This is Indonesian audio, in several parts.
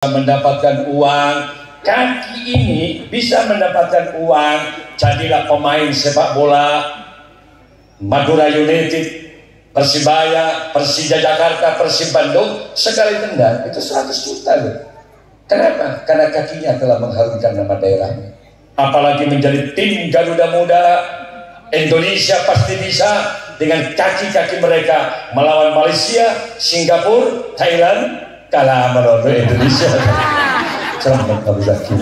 mendapatkan uang, kaki ini bisa mendapatkan uang, jadilah pemain sepak bola Madura United, Persibaya, Persija Jakarta, Persib Bandung, sekali tendang itu 100 juta loh. Kenapa? Karena kakinya telah mengharumkan nama daerahnya. Apalagi menjadi tim Garuda Muda, Indonesia pasti bisa dengan kaki-kaki mereka melawan Malaysia, Singapura, Thailand. Kalah menurut Indonesia. Selamat Abu Zaki.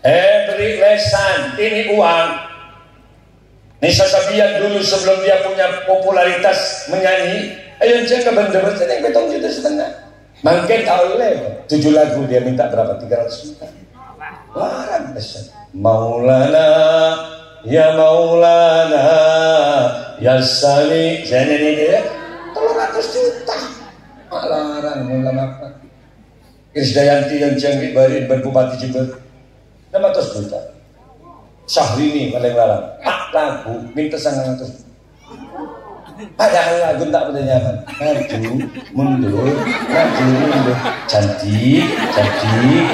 Beri lesan, ini uang. Nisa Sabian dulu sebelum dia punya popularitas menyanyi, ayo jangan bener-bener yang betong juta setengah. Mungkin tahu 7 lagu dia minta berapa? 300 juta. Larang lesan. Maulana, ya Maulana, ya Sali, saya nyanyi dia 300 juta. Larang mulam apa? Krisdayanti yang jangkit bari berbupati Jember 600 juta. Syahrini paling larang 4 lagu minta 900. Padahal lagu tak punya nyaman. Maju mundur, maju mundur, cantik, cantik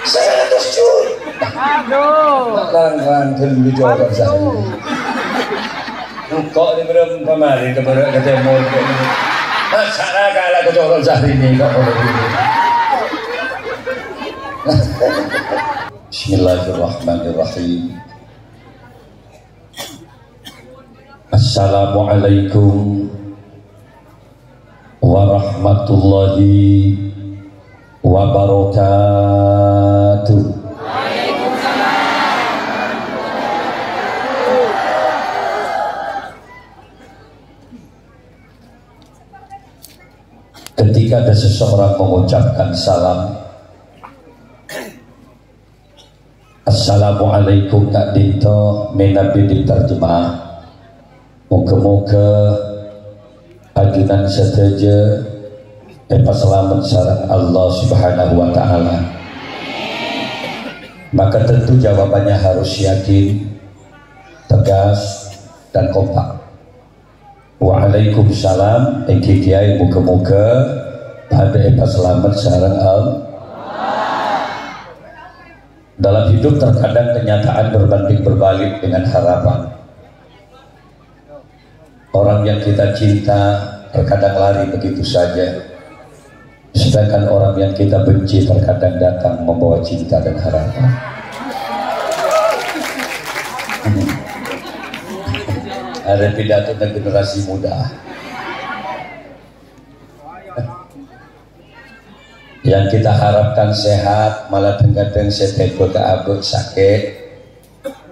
900 juta. Aduh. Larang-larang dulu jawab saya. Kok ini berapa kemarin ketemu masalah kalah kecolok Syahrini kok boleh gitu. Bismillahirrahmanirrahim. Assalamualaikum warahmatullahi wabarakatuh. Ketika ada seseorang mengucapkan salam, Assalamualaikum Kak Dinto, menabi diterjemah. Moga-moga ajunan seteja dapat selamat sarang Allah Subhanahu wa Ta'ala. Maka tentu jawabannya harus yakin, tegas, dan kompak. Waalaikumsalam, engki kiai muka-muka pada epa selamat sarang Allah. Dalam hidup terkadang kenyataan berbanding berbalik dengan harapan. Orang yang kita cinta terkadang lari begitu saja, sedangkan orang yang kita benci terkadang datang membawa cinta dan harapan. Ada pidato dan generasi muda yang kita harapkan sehat, malah kadang setek begaabut sakit.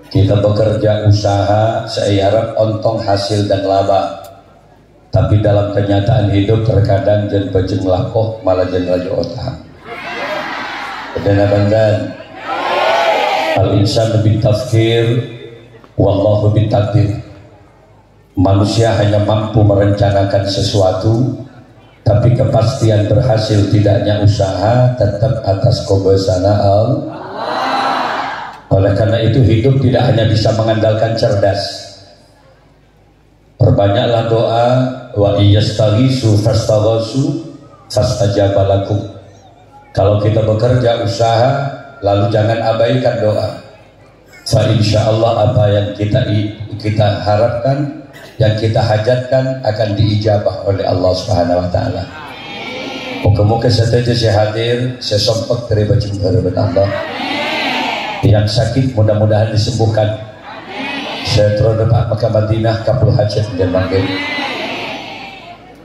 Kita bekerja usaha, saya harap ontong hasil dan laba, tapi dalam kenyataan hidup terkadang jen bejeng lakoh malah jen raja otak. Benar-benar al-insan lebih tafkir, wallahu bitakdir. Manusia hanya mampu merencanakan sesuatu, tapi kepastian berhasil tidaknya usaha tetap atas kebesaran Allah. Oleh karena itu hidup tidak hanya bisa mengandalkan cerdas. Perbanyaklah doa, wa iyastaghisu fastaghasu fastajaba lakum. Kalau kita bekerja usaha, lalu jangan abaikan doa. Fa insyaallah apa yang kita harapkan, yang kita hajatkan akan diijabah oleh Allah Subhanahu wa Ta'ala. Moga-moga saja saya hadir, saya sempat terima jumpa Allah. Yang sakit mudah-mudahan disembuhkan. Saya terus Pak Mekah Madinah Kapul Hajat dan Manggil.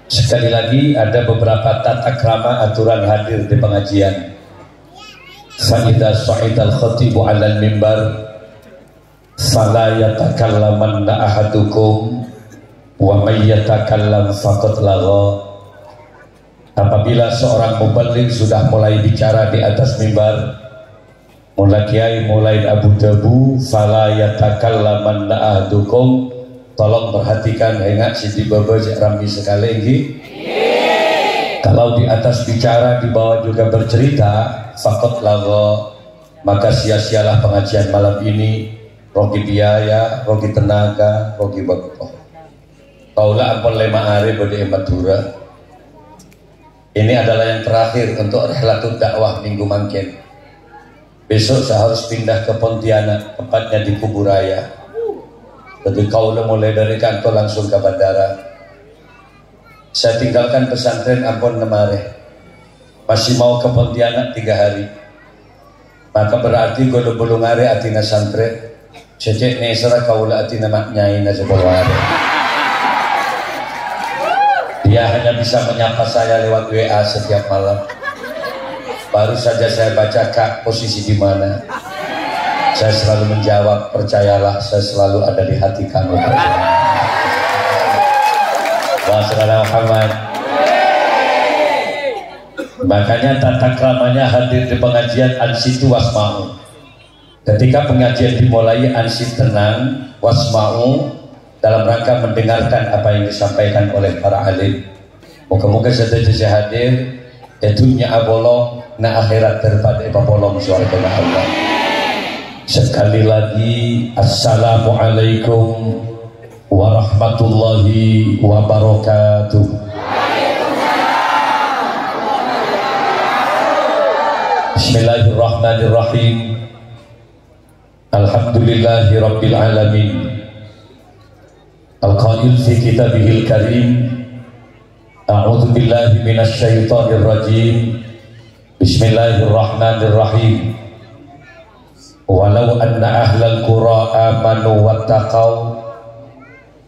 Sekali lagi ada beberapa tata krama aturan hadir di pengajian. Fa'idha sa'idal khatibu 'alal mimbar fala yatakallamanna ahadukum wa may yatakallam faqad lagha. Apabila seorang muballigh sudah mulai bicara di atas mimbar, mulai kiai, mulai Abu Dhabu, fala yatakallamanna ahadukum, tolong perhatikan hendak Siti Baba Rambi sekali ini. Kalau di atas bicara, di bawah juga bercerita, faqad lagha, maka sia-sialah pengajian malam ini. Rogi biaya, rogi tenaga, rogi waktu. Kaulah ampun 5 hari pada Madura. Ini adalah yang terakhir untuk rihlatul dakwah minggu mangkin. Besok saya harus pindah ke Pontianak, tepatnya di Kuburaya. Jadi kaulah mulai dari kantor langsung ke bandara. Saya tinggalkan pesantren Ampon Nemare. Masih mau ke Pontianak 3 hari. Maka berarti gue belum ngare atina santren. Cecek nesra kaulah atina maknyai na sebolware. Dia hanya bisa menyapa saya lewat WA setiap malam. Baru saja saya baca Kak posisi di mana. Saya selalu menjawab, percayalah saya selalu ada di hati kamu. Wassalamualaikum Muhammad. Makanya tata kramanya hadir di pengajian ansitu wasma'u. Ketika pengajian dimulai ansit tenang wasma'u, dalam rangka mendengarkan apa yang disampaikan oleh para alim. Moga-moga saja hadir dunia abolong na akhirat daripada bolong surga Allah. Sekali lagi assalamualaikum warahmatullahi wabarakatuh. Bismillahirrahmanirrahim. Alhamdulillahi rabbil alamin. Al-qail fi kitabihil karim. A'udzu billahi minasy syaithanir rajim. Bismillahirrahmanirrahim. Walau anna ahlal qura amanu wattaqau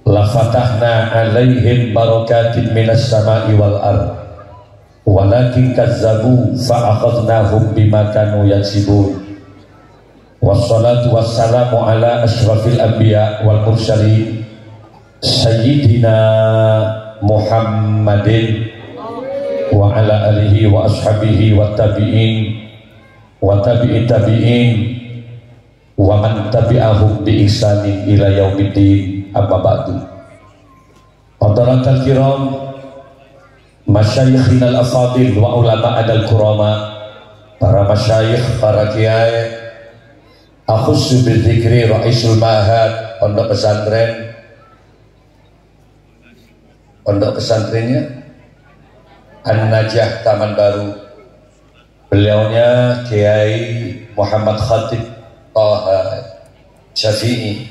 la fatahna 'alaihim barakatin minas sama'i wal ardh. Walakin kazzabu fa akhadnahum bima kanu yaksibun. Wassalatu wassalamu ala asyrafil anbiya wal mursalin Sayyidina Muhammadin wa ala alihi wa ashabihi wa tabi'in wa tabi'i tabi'in wa man tabi'ahum bi ihsanin ila yaumiddin. Amma ba'du. Hadaratul kiram, masyayikhin al-afadil wa ulama al-kurama, para masyayikh, para kiai, akhussu bil dzikri ra'isul mahad, pondok pesantrennya An-Najah Taman Baru. Beliaunya Kiai Muhammad Khatib Taha Syafi'i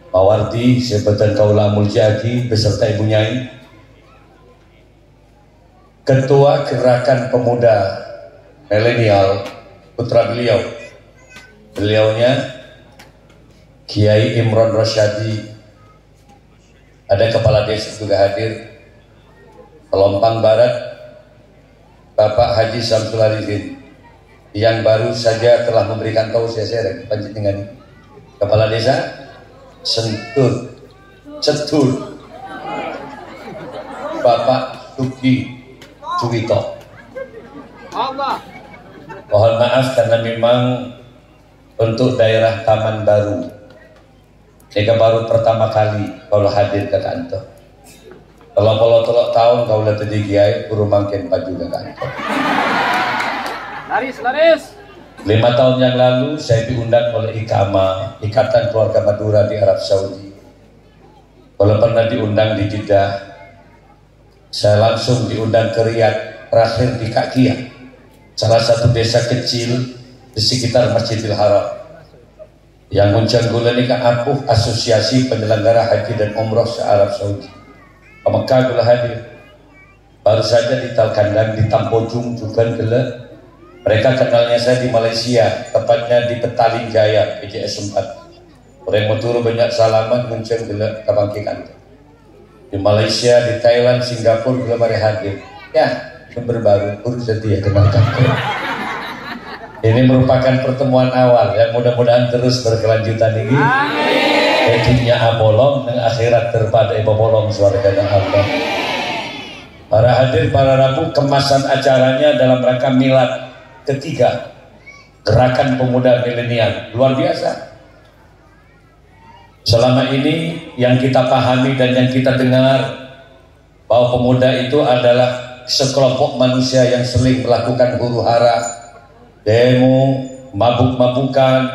Mawardi, Sebatan Kaula Muljadi beserta Ibu Nyai, Ketua Gerakan Pemuda Milenial, putra beliaunya Kiai Imron Rasyadi. Ada kepala desa juga hadir. Pelompang Barat Bapak Haji Samsul Arifin yang baru saja telah memberikan tausiah serek panjenengan kepala desa Sentul Cetul Bapak Tuki Cuwito. Mohon maaf karena memang untuk daerah Taman Baru jika baru pertama kali kalau hadir ke kantor. Kalau tolok tahun kau lihat di kiai guru mangkin baju ke kantor. Laris. 5 tahun yang lalu saya diundang oleh IKAMA, Ikatan Keluarga Madura di Arab Saudi. Kalau pernah diundang di Jeddah, saya langsung diundang ke Riyadh, terakhir di Kakia, salah satu desa kecil di sekitar Masjidil Haram. Yang muncul ini kan aku asosiasi penyelenggara haji dan umroh se-Arab Saudi. Ke Mekah gula hadir. Baru saja di Talkandang, di Tampojung juga gula. Mereka kenalnya saya di Malaysia, tepatnya di Petaling Jaya, PJS 4. Orang motor banyak salaman muncul gula kebangkitan. Di Malaysia, di Thailand, Singapura gula mari hadir. Ya, sumber baru urus setia dengan kantor. Ini merupakan pertemuan awal yang mudah-mudahan terus berkelanjutan ini. Dunia abolong dan akhirat daripada bolong surga Allah. Para hadir, para rabu, kemasan acaranya dalam rangka milad ketiga Gerakan Pemuda Milenial. Luar biasa. Selama ini yang kita pahami dan yang kita dengar bahwa pemuda itu adalah sekelompok manusia yang sering melakukan huru-hara, demo, mabuk-mabukan,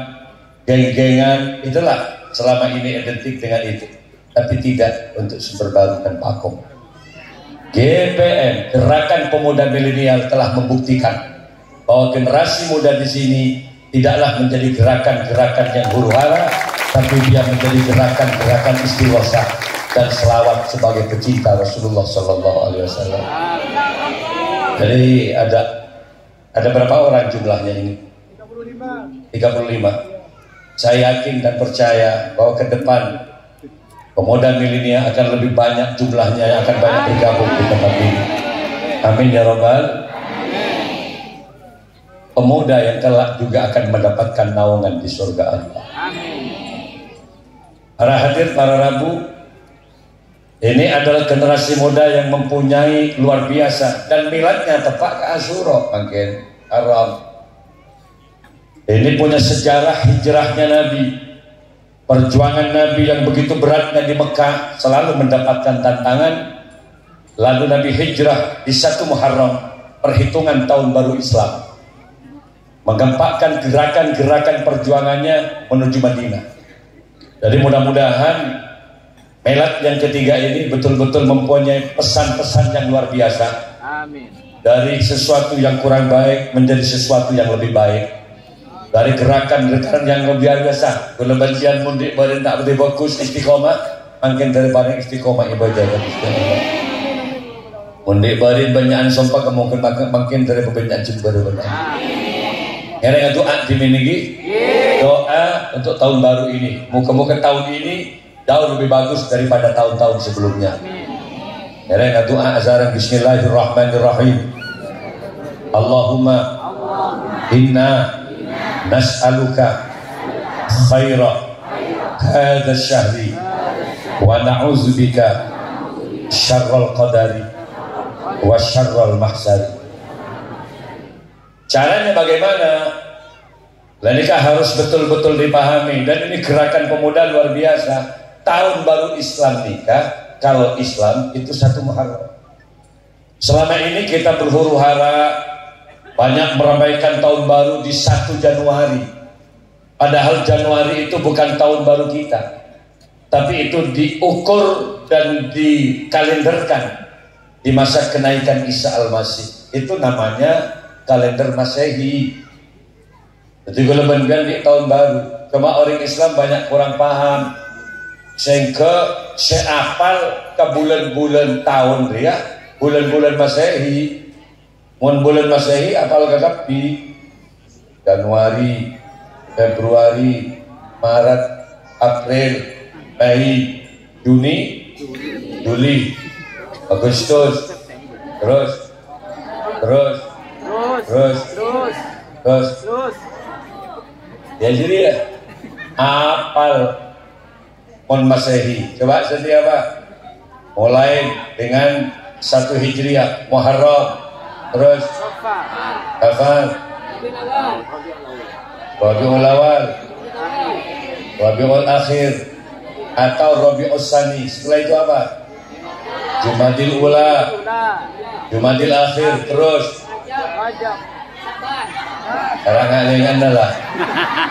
geng-gengan, itulah selama ini identik dengan itu, tapi tidak untuk sumber baru dan pakom. GPM, Gerakan Pemuda Milenial, telah membuktikan bahwa generasi muda di sini tidaklah menjadi gerakan-gerakan yang huru-hara, tapi dia menjadi gerakan-gerakan istighosa dan selawat sebagai pecinta Rasulullah Sallallahu Alaihi Wasallam. Jadi ada berapa orang jumlahnya ini? 35. Saya yakin dan percaya bahwa ke depan pemuda milenial akan lebih banyak jumlahnya, yang akan banyak bergabung di tempat ini. Amin ya Rabbal. Pemuda yang kelak juga akan mendapatkan naungan di surga Allah. Para hadir, para Rabu, ini adalah generasi muda yang mempunyai luar biasa, dan miladnya tepat ke Asyura, makin haram. Ini punya sejarah hijrahnya Nabi, perjuangan Nabi yang begitu beratnya di Mekah, selalu mendapatkan tantangan. Lalu Nabi hijrah di 1 Muharram, perhitungan tahun baru Islam, menggempakkan gerakan-gerakan perjuangannya menuju Madinah. Jadi mudah-mudahan milad yang ketiga ini betul-betul mempunyai pesan-pesan yang luar biasa. Amin. Dari sesuatu yang kurang baik menjadi sesuatu yang lebih baik. Dari gerakan-gerakan yang luar biasa, kalau bagian mundik badan tak boleh fokus istiqomah, makin dari barang istiqomah ibadah. Mundik badan banyak sompak mungkin makin dari banyak jumpa benar. Yang doa dimiliki, doa untuk tahun baru ini. Muka-muka tahun ini jauh lebih bagus daripada tahun-tahun sebelumnya. Yang doa azaran Bismillahirrahmanirrahim. Allahumma inna nas'aluka khaira hadha syahri wa na'udzubika syarral qadari wa syarral mahsari. Caranya bagaimana? Lanikah harus betul-betul dipahami, dan ini gerakan pemuda luar biasa. Tahun baru Islam nikah, kalau Islam itu 1 Muharram. Selama ini kita berhuru-hara banyak meramaikan tahun baru di 1 Januari. Padahal Januari itu bukan tahun baru kita, tapi itu diukur dan dikalenderkan di masa kenaikan Isa Al-Masih. Itu namanya kalender Masehi. Jadi kalau di tahun baru, cuma orang Islam banyak kurang paham, sehingga seapal ke bulan-bulan tahun dia, bulan-bulan Masehi. Mun bulan Masehi apal kakap di Januari, Februari, Maret, April, Mei, Juni, Juli, Agustus, terus ya, jadi ya apal mun Masehi. Coba sedia apa? Mulai dengan 1 Hijriah, Muharram, terus Safar, Rabiul Awal, Rabiul Akhir, atau Rabiul Tsani. Setelah itu apa? Jumadil Ula, Jumadil Akhir, terus Karangan adalah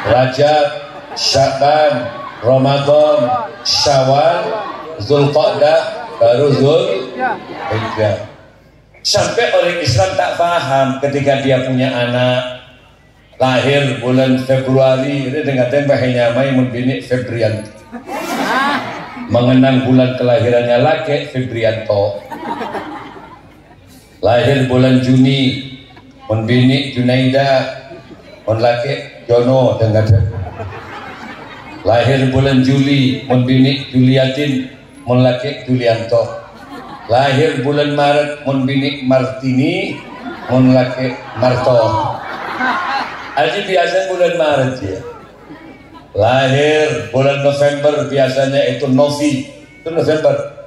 Rajab, Sya'ban, Ramadan, Syawal, Zulqa'dah, baru Zulhijjah. Sampai orang Islam tak paham ketika dia punya anak lahir bulan Februari, dia dengan tembaknya mai membini Febrianto, mengenang bulan kelahirannya laki Febrianto. Lahir bulan Juni membini Junaida, laki Jono dengan. Lahir bulan Juli membini Juliatin, laki Julianto. Lahir bulan Maret membini Martini, laki Marto. Aji biasa bulan Maret ya. Lahir bulan November biasanya itu Novi, itu November.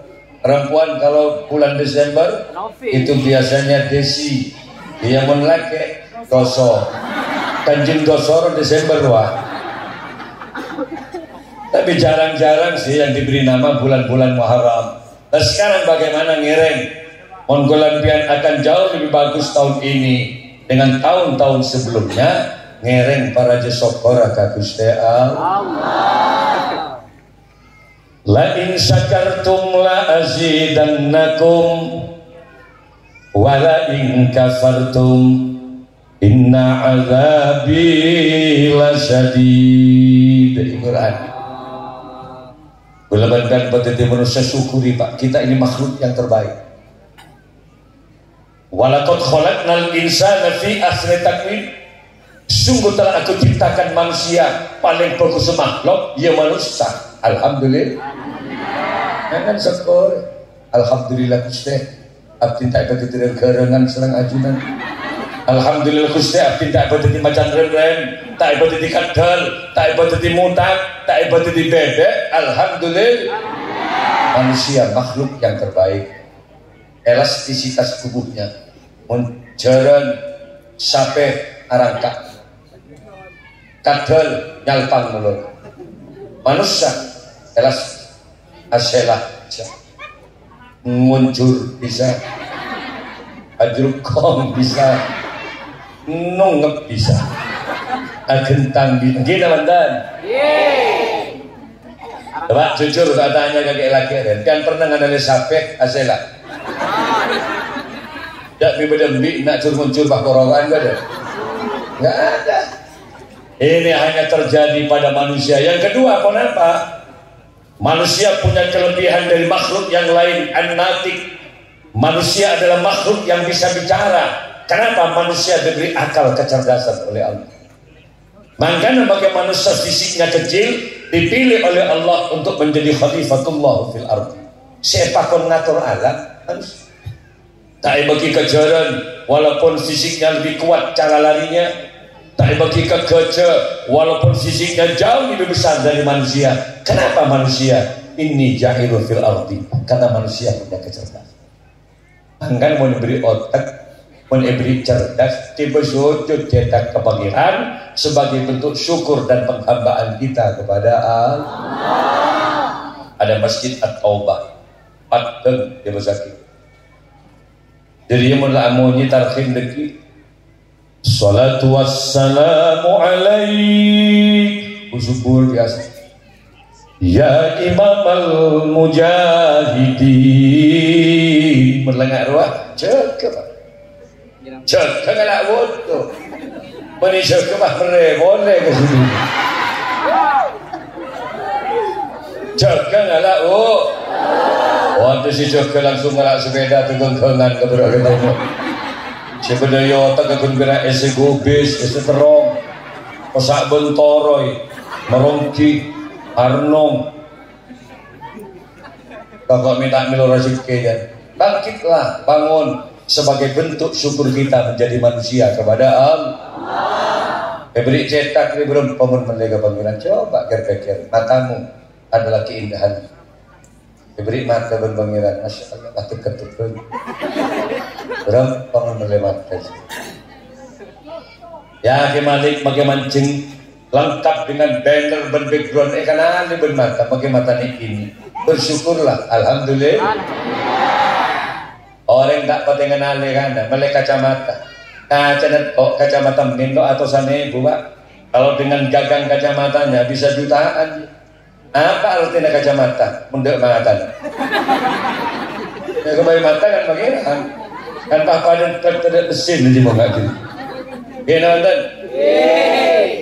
Perempuan kalau bulan Desember itu biasanya Desi, dia laki Doso. Kanjeng Dosoro Desember wah. Tapi jarang-jarang sih yang diberi nama bulan-bulan Muharram. Nah sekarang bagaimana ngiring? Monggolampian akan jauh lebih bagus tahun ini dengan tahun-tahun sebelumnya. Ngiring para jesokora ka Gusti Allah. La in syakartum la azidannakum wala in kafartum inna azabi lasyadid. Quran. Belabankan petiti manusia syukuri Pak, kita ini makhluk yang terbaik. Walaqad khalaqnal insana fi ahsani taqwim. Sungguh telah aku ciptakan manusia paling bagus makhluk ya manusia. Alhamdulillah. Jangan syukur. Alhamdulillah Gusti. Abdi tak ada tidak gerangan serang ajunan. Alhamdulillah Gusti abdi tak ada di macan ren-ren, tak ada di kadal, tak ada di mutak, tak ada di bebek. Alhamdulillah. Manusia makhluk yang terbaik. Elastisitas tubuhnya menjaran sampai arangka kadal nyalpang mulut. Manusia elas aselah muncul bisa, ajrukong bisa, nungep bisa, agentang bisa. Gila mantan. Coba jujur tak tanya kakek laki kan pernah nganalin sampai aselah. Tak bibadambi nak muncul pak korongan gak ada. Nggak ada. Ini hanya terjadi pada manusia. Yang kedua, kenapa? Manusia punya kelebihan dari makhluk yang lain, an-natik. Manusia adalah makhluk yang bisa bicara. Kenapa? Manusia diberi akal kecerdasan oleh Allah. Makanya bagi manusia fisiknya kecil dipilih oleh Allah untuk menjadi khalifatullah fil ardi. Siapa kon ngatur alam? Harus. Tak bagi kejaran walaupun fisiknya lebih kuat cara larinya. Tak bagi kekeja walaupun fisiknya jauh lebih besar dari manusia. Kenapa manusia? Inni jahilun fil ardi. Karena manusia punya kecerdasan. Angkan mau diberi otak, mau diberi cerdas, tiba sujud cetak kepangiran sebagai bentuk syukur dan penghambaan kita kepada Allah. Ada masjid At-Taubah, Padang di Besaki. Jadi yang mulai amunyi tarhim lagi. Salatu wassalamu alaik. Usyukur biasa. Ya Imam al-Mujahidin. Melengak ruah. Jaga Pak. Jaga ngelak bodoh. Meni jaga Pak boleh ke sini. Jaga ngelak bodoh. Waktu si jaga langsung ngelak sepeda tegeng-tengan ke berak-berak. Sebenarnya otak akan gerak ese gobis, ese terong, pesak bentoroy, merongki, arnong. Kakak minta milo rezeki ya. Bangkitlah, bangun sebagai bentuk syukur kita menjadi manusia kepada Allah. Beri cetak belum pemun melega pangeran. Coba pikir matamu adalah keindahan. Diberi mata ben pangeran, masya Allah, pasti ketuk. Berapa pengen melemat ya kemalik pakai mancing lengkap dengan banner ben background karena ali ben mata pakai mata ini bersyukurlah alhamdulillah. Orang tak pakai kenali kan melek kacamata kacamata menindo atau sana ibu Pak. Kalau dengan gagang kacamatanya bisa jutaan. Apa artinya kacamata mundek mata ya kembali mata kan pangeran kan papadan terdekat mesin nanti mau nggak gitu. Gini nonton.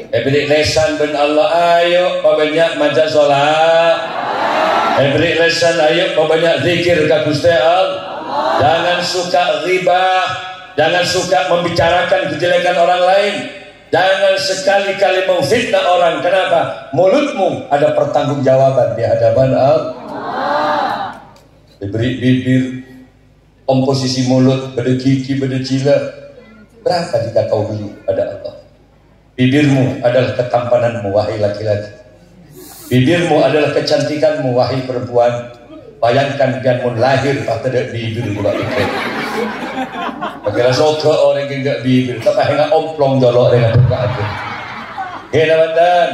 Beri lesan ben Allah ayo banyak maca sholat. Beri lesan ayo banyak zikir ke Gusti Allah. Jangan suka riba, jangan suka membicarakan kejelekan orang lain. Jangan sekali-kali memfitnah orang. Kenapa? Mulutmu ada pertanggungjawaban di hadapan Allah. Diberi bibir, komposisi mulut, beda gigi, beda cila. Berapa jika kau beli pada Allah? Bibirmu adalah ketampananmu, wahai laki-laki. Bibirmu adalah kecantikanmu, wahai perempuan. Bayangkan kan mun lahir pada bibir pula ikan. Bagaimana soka orang yang enggak bibir, tapi hanya omplong jolok dengan buka aja. Gila mantan.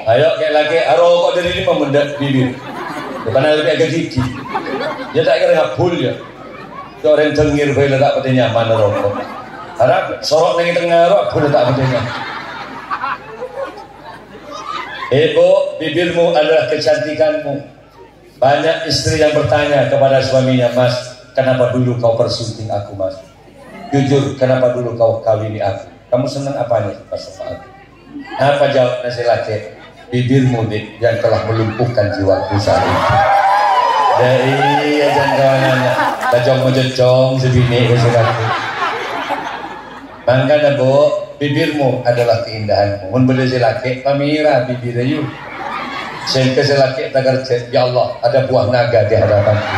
Ayo kayak lagi, kok dari ini memendak bibir. Bukan lebih agak gigi. Dia tak kira ngabul ya. Itu orang tengir, boleh tak pati nyaman rokok. Harap sorok nengi tengah rokok, boleh tak pati nyaman. Ibu, bibirmu adalah kecantikanmu. Banyak istri yang bertanya kepada suaminya, Mas, kenapa dulu kau persunting aku mas? Jujur, kenapa dulu kau kawini aku? Kamu senang apanya pas sama aku? Apa jawabnya si laki? Bibirmu dik yang telah melumpuhkan jiwaku saat ini. Iya jangan kawanannya kacong mejecong sebini si laki. Makanya bu, bibirmu adalah keindahanmu. Mun beli si laki, pamira bibir ayu. Sehingga si laki tak kerja, ya Allah ada buah naga di hadapanku.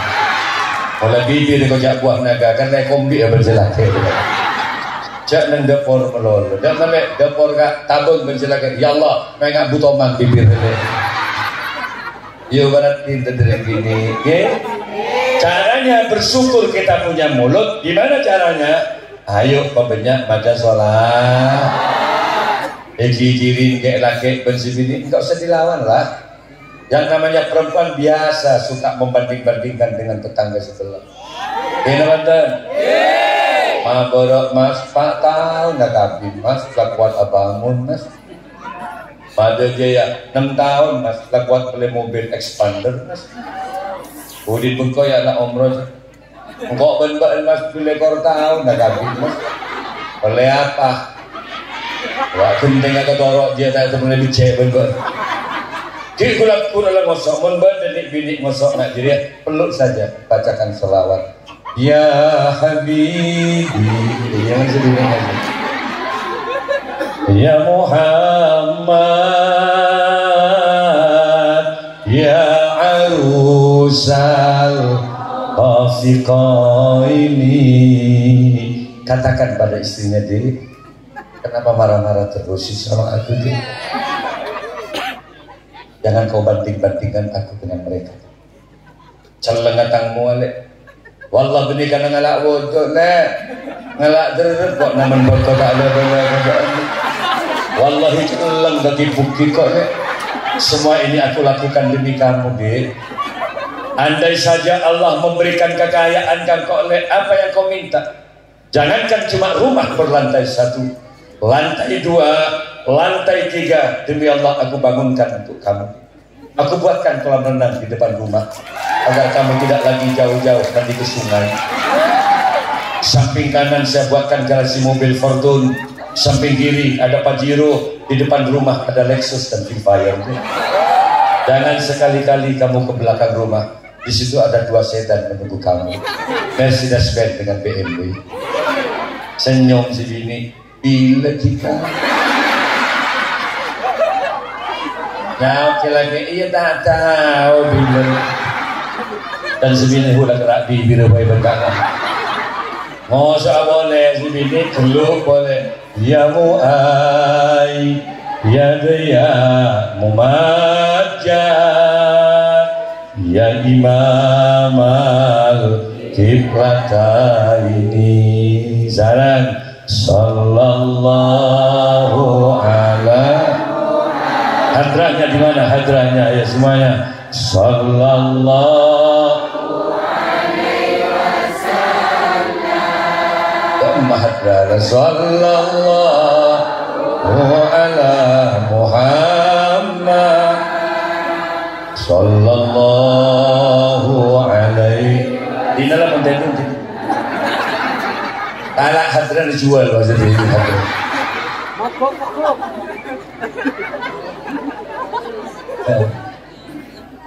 Mulai bibir kau buah naga kan naik kombi ya berjelaki. Jak nang dapur melolo, dak sampai dapur kak tabung berjelaki. Ya Allah, mereka butuh mang bibir ini. Yo barat pinter dari gini, okay? Caranya bersyukur kita punya mulut. Gimana caranya? Ayo pebanyak baca sholat. Jirin kayak laki bensibini, enggak usah dilawan lah. Yang namanya perempuan biasa suka membanding-bandingkan dengan tetangga sebelah. Ini nonton. Borok mas, 4 tahun nak kabin mas, lakuat abangun mas. Pada jaya 6 tahun mas, lakuat beli mobil expander mas. Udin bengkok ya nak umroh. Engkau ben-ben mas beli kor tahun nak kabin mas. Oleh apa? Wah genting atau torok dia tak temen lebih cek bengkok. Di kulak kulak ngosok, men-ben denik binik ngosok nak jadi peluk saja, bacakan selawat. Ya Habibi, yang sedih aja. Ya Muhammad, ya Arusal Afiqaini. Katakan pada istrinya diri, kenapa marah-marah terus sama aku diri? Jangan kau banding-bandingkan aku dengan mereka. Celengatangmu alek. Wallah benih kana ngalak wuduk nek ngalak derep kok namen botol tak ada wallahi celeng dadi bukti kok nek semua ini aku lakukan demi kamu dik. Andai saja Allah memberikan kekayaan kan kok nek apa yang kau minta, jangankan cuma rumah berlantai 1, lantai 2, lantai 3, demi Allah aku bangunkan untuk kamu. Aku buatkan kolam renang di depan rumah agar kamu tidak lagi jauh-jauh nanti ke sungai. Samping kanan saya buatkan garasi mobil Fortune, samping kiri ada Pajero, di depan rumah ada Lexus dan Vivian. Jangan sekali-kali kamu ke belakang rumah, di situ ada 2 sedan menunggu kamu, Mercedes-Benz dengan BMW. Senyum si bini, bila kita nah, lagi iya tak tahu bila dan sebini udah gerak bibir bayi berkata masa boleh sebini geluk boleh ya mu'ay ya daya mumajjah ya imam al-kiblata ini sarang sallallahu alaihi. Hadrahnya di mana? Hadrahnya ya semuanya. Sallallahu alaihi wasallam. Hadrah sallallahu ala Muhammad. Sallallahu alaihi. Di dalam konten itu. Talak hadrah dijual maksudnya hadrah.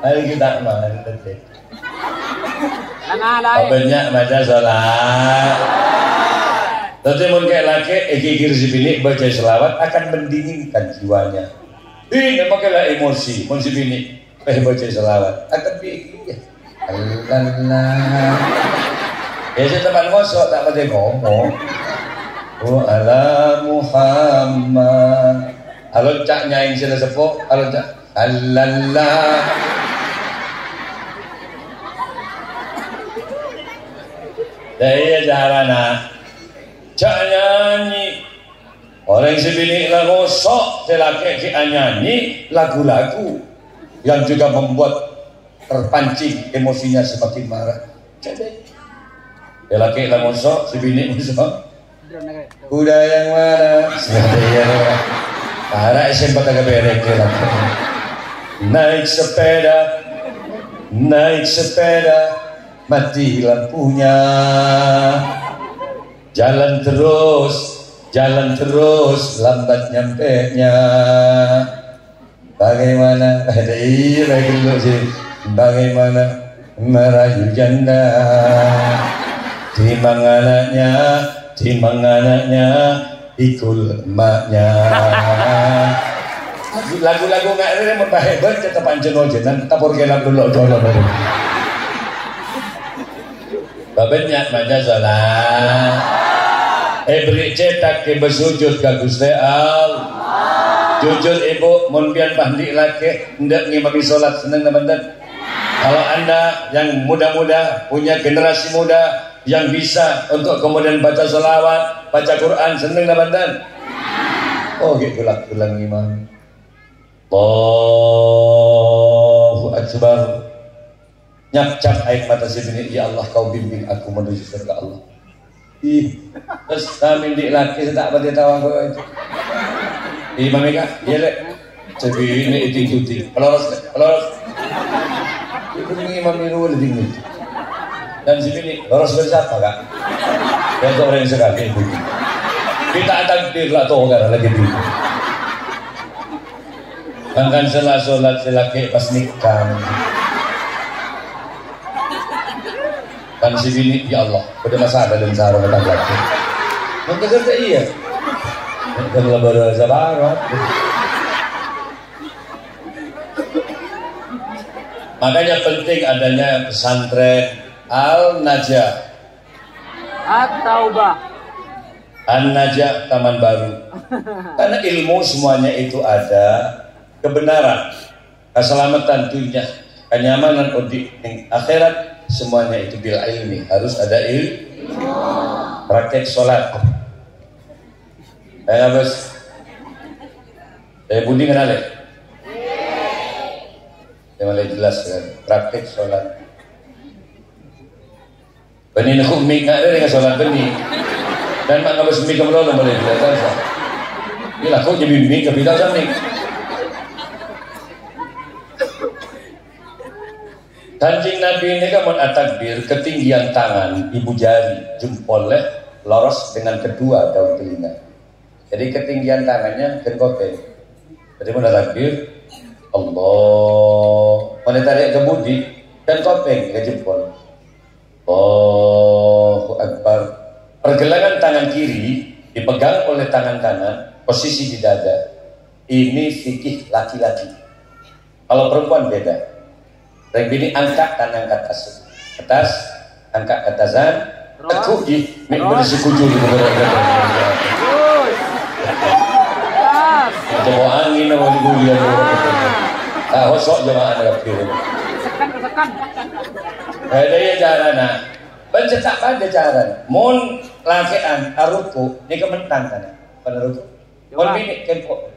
Ayo kita makan detik. Banyak baca sholat. Tapi mun kayak laki, kikir si bini baca selawat akan mendinginkan jiwanya. Ini makanya emosi, mun si bini baca selawat akan pikir. Allah. Ya si teman ngosok tak pada ngomong. Wa ala Muhammad. Alon cak nyaing sila sepo, alon cak Allah. Daya jarana cak nyanyi orang sebini lagu sok laki nyanyi lagu-lagu yang juga membuat terpancing emosinya semakin marah. Jadi laki lagu sok sebini sok kuda yang mana para SMP agak berek naik sepeda mati lampunya. Jalan terus, lambat nyampenya. Bagaimana? Bagaimana merayu janda? Timang anaknya, ikul emaknya. Lagu-lagu nggak ada yang hebat tetap pancen ojenan tapor gelap dulu dulu. Babenya maca salat. Beri cetak ke bersujud ke Gusti Allah. Jujur ibu mun pian pandi laki hendak ngimami salat seneng teman-teman. Kalau Anda yang muda-muda punya generasi muda yang bisa untuk kemudian baca sholawat, baca Quran seneng teman-teman. Oh gitu lah pulang imam. Allahu Akbar. Nyap-cap air mata sini, ya Allah kau bimbing aku menuju surga Allah. Terus kami di laki tak pada tahu aku itu. Imam Eka, iya lek. Jadi ini ikuti, peloros. Itu imam itu lebih tinggi. Dan sini loros bersapa kak. Ya itu orang yang sekali itu. Kita takbir lah tuh kan lagi itu. Bahkan setelah sholat selaki pas nikah. Dan si bini, ya Allah, udah masalah dalam sarung kita lagi. Mungkin kerja iya. Dan lebar sabarat. Makanya penting adanya pesantren Al-Najah. At-Taubah. An-Najah Taman Baru. Karena ilmu semuanya itu ada kebenaran, keselamatan dunia, kenyamanan di akhirat. Semuanya itu bil ilmi, harus ada ilmu. Praktek sholat. Bos. Budi kenal ya? Mulai jelas kan? Praktek sholat. Benih nak mik nak ada dengan sholat benih. Dan mak ngabas mik kamu lalu boleh tidak tahu. Inilah kau jadi mik tapi tak samik. Kanjeng Nabi ini kan mentakbir ketinggian tangan ibu jari jempolnya loros dengan kedua daun telinga. Jadi ketinggian tangannya kenkope. Jadi mentakbir Allah, mana tarik ke budi dan kopeng ke jempol. Allahu Akbar. Pergelangan tangan kiri dipegang oleh tangan kanan, posisi di dada. Ini fikih laki-laki. Kalau perempuan beda. Yang ini angkat dan angkat atas, angkat atasan, tekuk di berisi kuju di bawah. Coba angin nama digulian. Hosok jemaah nak pilih. Tekan. Ada ya carana. Pencetak pada cara. Mon lakean aruku ni kementang kan. Pada ruku. Mon ini kempo.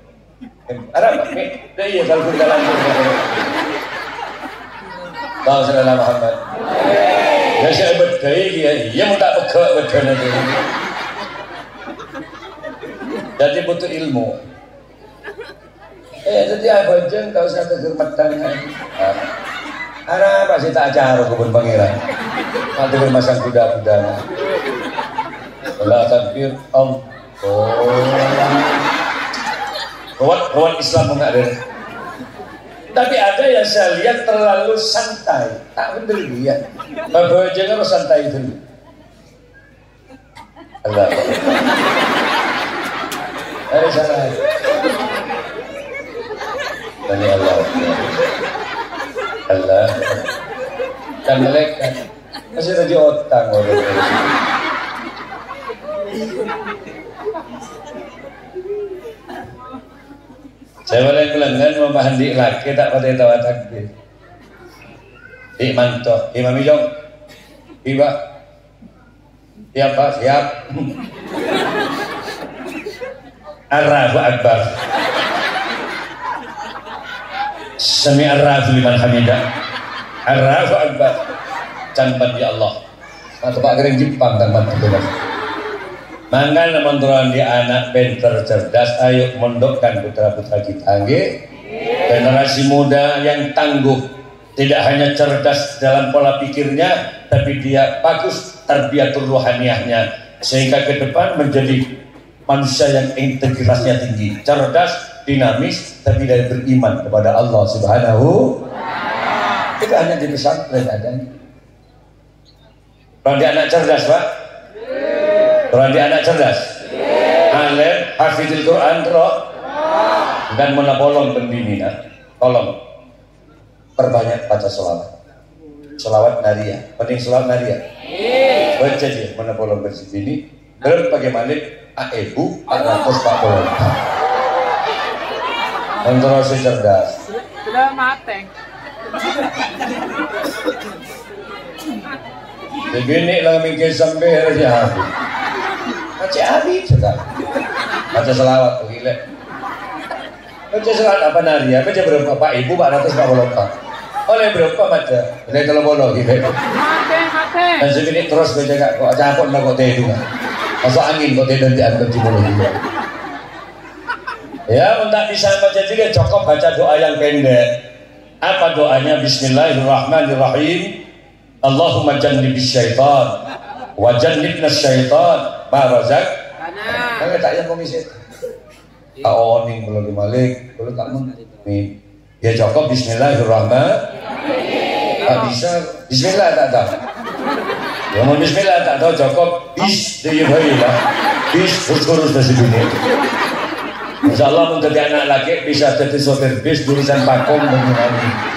Arab ni dia kalau dalam. Bang sallallahu Muhammad. Ya saya betul dia tak betul nanti. Jadi butuh ilmu. Jadi apa jeng kau usah kehormatan. Arab pasti tak ajar kebun pangeran. Nanti bermasang kuda-kuda. Allah takbir Allah. Ruang Islam enggak ada. Tapi ada yang saya lihat terlalu santai, tak benar dia. Bapak jangan santai itu. Allah. Ada salah. Tanya Allah. Allah. Dan malaikat masih ada di otak orang. Saya boleh kelengan memahandi laki tak pada tawa takbir. Di manto, Imam Ijong, tiba, siap. Allahu Akbar. Sami Allahu liman hamidah. Allahu Akbar. Canpat ya Allah. Atau Pak Gereng Jepang tanpa terdengar. Mangga menturan di anak pinter cerdas, ayo mondokkan putra-putra kita nggih. Generasi muda yang tangguh, tidak hanya cerdas dalam pola pikirnya, tapi dia bagus tarbiyatul ruhaniyahnya, sehingga ke depan menjadi manusia yang integritasnya tinggi, cerdas, dinamis, tapi dari beriman kepada Allah Subhanahu. Itu hanya di pesantren adanya. Kalau dia anak cerdas, Pak? Kalau dia anak cerdas? Alim, hafizul Quran, dan menapolong pembina. Tolong perbanyak baca selawat. Selawat Naria, penting selawat Naria. Baca dia menapolong bersih ini. Belum pakai malik, ibu, 440. Kontrol si cerdas. Sudah mateng. Begini lah mikir sampai harusnya habis. Baca habis sudah. Baca selawat gila. Baca selawat apa Naria? Baca berapa Pak Ibu 440. Oleh berapa baca? Oleh kalau bolong gila. Mateng. Dan segini terus baca kak. Kok capek lah kok tidur. Masuk angin kok tidur di antum cibolo juga. Ya, untuk bisa baca juga cukup baca doa yang pendek. Apa doanya? Bismillahirrahmanirrahim. Allahumma jannibis syaitan wa jannibnas syaitan ma razaq. Kalau tak yang komisi. Tak oning belum dimalik, belum tak mungkin. Ya cukup Bismillahirrahmanirrahim. Tak bisa Bismillah tak tahu. Ya mau Bismillah tak tahu cukup bis dia baiklah. Bis urus dari sini. Insyaallah menjadi anak laki bisa jadi sopir bis jurusan Pakom Banyuwangi.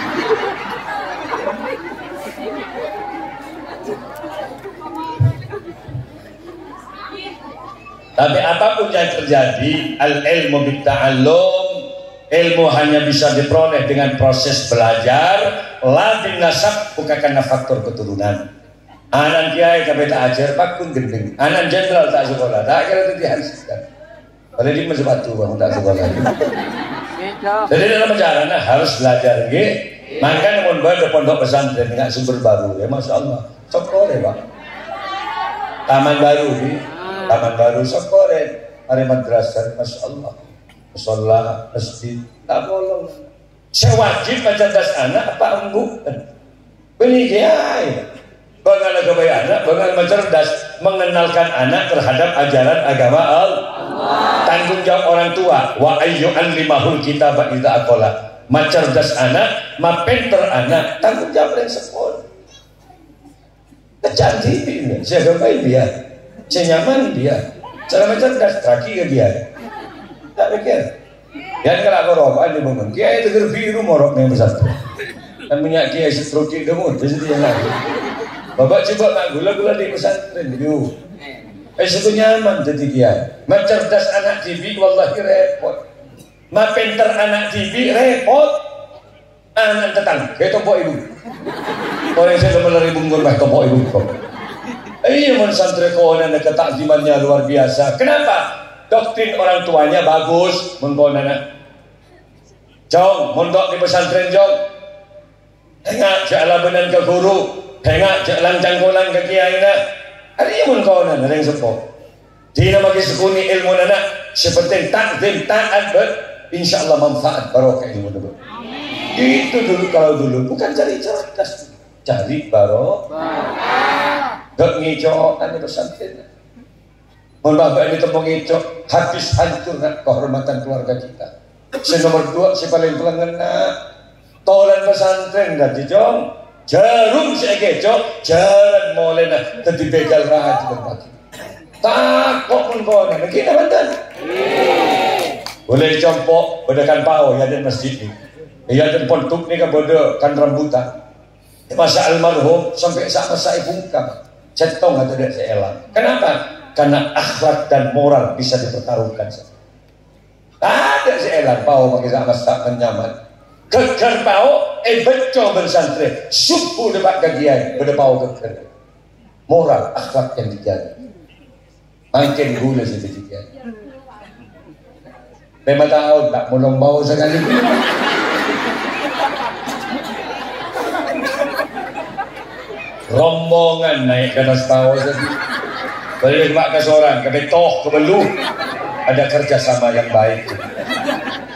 Tapi apapun yang terjadi, al-ilmu bitta'allum, ilmu hanya bisa diperoleh dengan proses belajar, la bin nasab, bukan karena faktor keturunan. Anak kiai tapi tak ajar, pakun gendeng. Anak jenderal tak sekolah, tak kira itu dihasilkan. Pada dia masih batu bang, tak sekolah. Jadi dalam perjalanan harus belajar, gitu. Maka namun baru pondok pesantren dengan sumber baru, ya masya Allah. Sekolah bang. Taman baru, gitu. Taman baru sekolah, ada madrasah, masya Allah, musola, masjid, tak bolong. Sewajib mencerdas anak apa enggak? Beli kiai, bagaimana kebaya anak, bagaimana mencerdas, mengenalkan anak terhadap ajaran agama Allah. Tanggung jawab orang tua, wa ayyu'allimahul kitaba idza aqala. Mencerdas anak, mapenter anak, tanggung jawab yang sekolah. Kecantikan, siapa baik dia. Senyaman dia, cara mencerdas kaki ke dia, tak pikir. Yang kalau korban di bangun, kiai itu gerbiru morok yang besar. Dan minyak kiai setroki demu, jadi yang lain. Bapak coba nak gula-gula di pesantren, yuk. Itu nyaman jadi kiai. Mencerdas anak TV, wallahi repot. Mapenter anak TV repot. Anak tetang, kayak tombok ibu. Orang saya melalui bungkur bah tombok ibu. Iya mensantri kawanan ketakzimannya luar biasa. Kenapa? Doktrin orang tuanya bagus. Mengkawanan jong, mondok di pesantren jong. Hengak jala benan ke guru, hengak jalan jangkolan ke kiai na. Iya mengkawanan ada yang sepok. Dina bagi sekuni ilmu anak seperti takdim taat ber. Insya Allah manfaat barokah ilmu dulu. Itu dulu kalau dulu bukan cari cerdas, cari barokah. Gak ngicok, kan pesantren. Mohon maaf, ini tepung ngicok, habis hancur kehormatan keluarga kita. Si nomor 2, si paling pelengena, tolan pesantren dan dijong, jarum si ngicok, jalan mulai nak, tadi begal rahat berbagi. Takut pun kau nak, kita bantan. Boleh dicompok, bedakan pau, ya dan masjid ni. Ya dan pontuk ni kan bodoh, kan rambutan. Masa almarhum sampai saat masa ibungkam. Cetong atau tidak seelang. Kenapa? Karena akhlak dan moral bisa dipertaruhkan. Ada seelang pau pakai sama tak nyaman. Keker pau, beco bersantri. Subuh debat kagian, berdepau keker. Moral, akhlak yang dijaga. Makin gula sedikit. 5 tahun tak mulung bau sekali. Rombongan naik ke atas bawah tadi. Balik mak ke seorang, ke betoh, ke beluh. Ada kerjasama yang baik.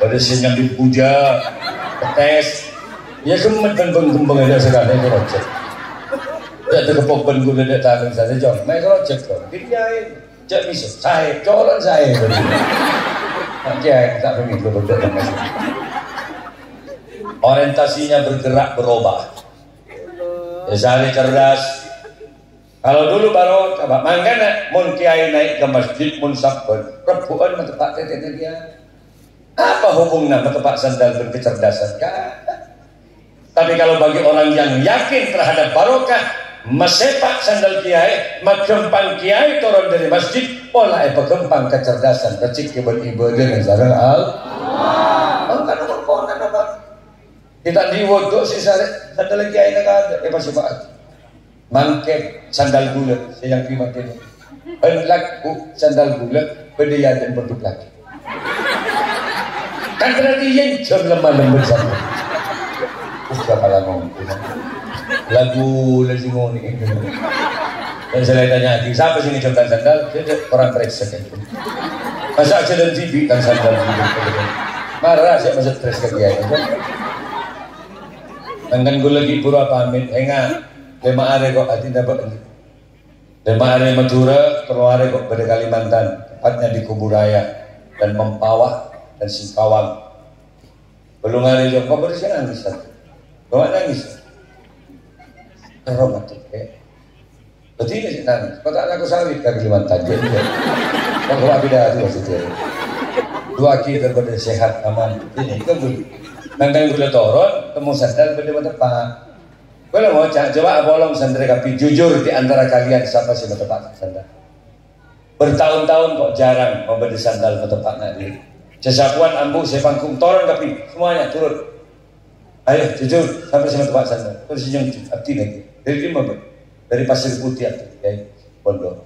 Pada senyum dipuja, ke tes. Ya gemet dan gembeng ada sekali itu rojek. Dak tekepok ben gula dak tangan saja jong. Mai project kok. Diain. Cek miso. Saya colon saya. Aja tak pengen gua dak tangan. Orientasinya bergerak berubah. Misalnya cerdas. Kalau dulu baru coba mangkana mun kiai naik ke masjid mun sabun rebuan metepak tetenya dia. Apa hubungnya metepak sandal dan kecerdasan? Tapi kalau bagi orang yang yakin terhadap barokah, mesepak sandal kiai, magempang kiai turun dari masjid, pola pegempang kecerdasan, recik ibu-ibu dengan sarang Allah. Kan nomor konan apa? Kita diwuduk si sandal kiai nak ada, pasti pak. Mangkep sandal gula yang dimakan. Hendak sandal gula berdaya dan bentuk lagi. Kan berarti yang jam lemah lembut sandal. Siapa ngomong lagu lagi ngomong ini. Dan saya tanya lagi, siapa sini contoh sandal? Dia orang periksa kan. Masa aja dan TV kan sandal. Marah saya masuk stres ke dia. Tangkan gula lagi pura pamit, enggak. 5 hari kok hati dapat 5 hari Madura, 3 hari kok pada Kalimantan, tepatnya di Kuburaya dan Mempawah dan Singkawang. Belum hari kok bersih nangis kan? Kok nangis? Romantis betul sih nangis. Kok tak aku sawit ke Kalimantan jadi. Kok beda itu maksudnya. Dua kita pada sehat aman. Ini kebul. Nangkang gula toron, temu sandal pada tepat. Kalau mau coba bolong sandal kapi jujur di antara kalian siapa sih tepat sandal? Bertahun-tahun kok jarang mau beli sandal tepat nanti. Sesapuan ambu saya panggung toron kapi semuanya turun. Ayo jujur sampai sama tepat sandal. Terus senyum abdi lagi. Dari mana? Dari Pasir Putih atau ya pondok.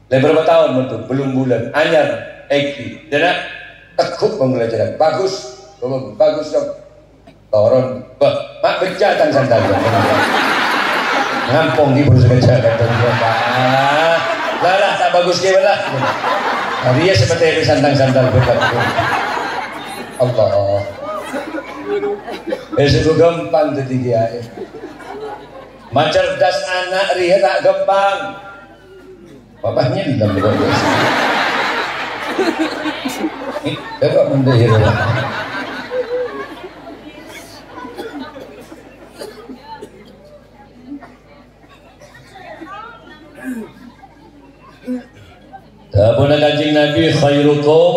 Berapa tahun itu? Belum bulan. Anyar, Eki, dan tekuk pembelajaran. Bagus dong. Toron, mak bejatan sandal. Ngampong di burus bejatan. Lah tak bagus dia lah. Dia seperti ini sandal bekat. Allah. Itu gampang tadi dia. Macerdas anak ria tak gampang. Bapaknya di dalam bekas. Ini bapak mendahir. Sabuna kanjeng Nabi khairukum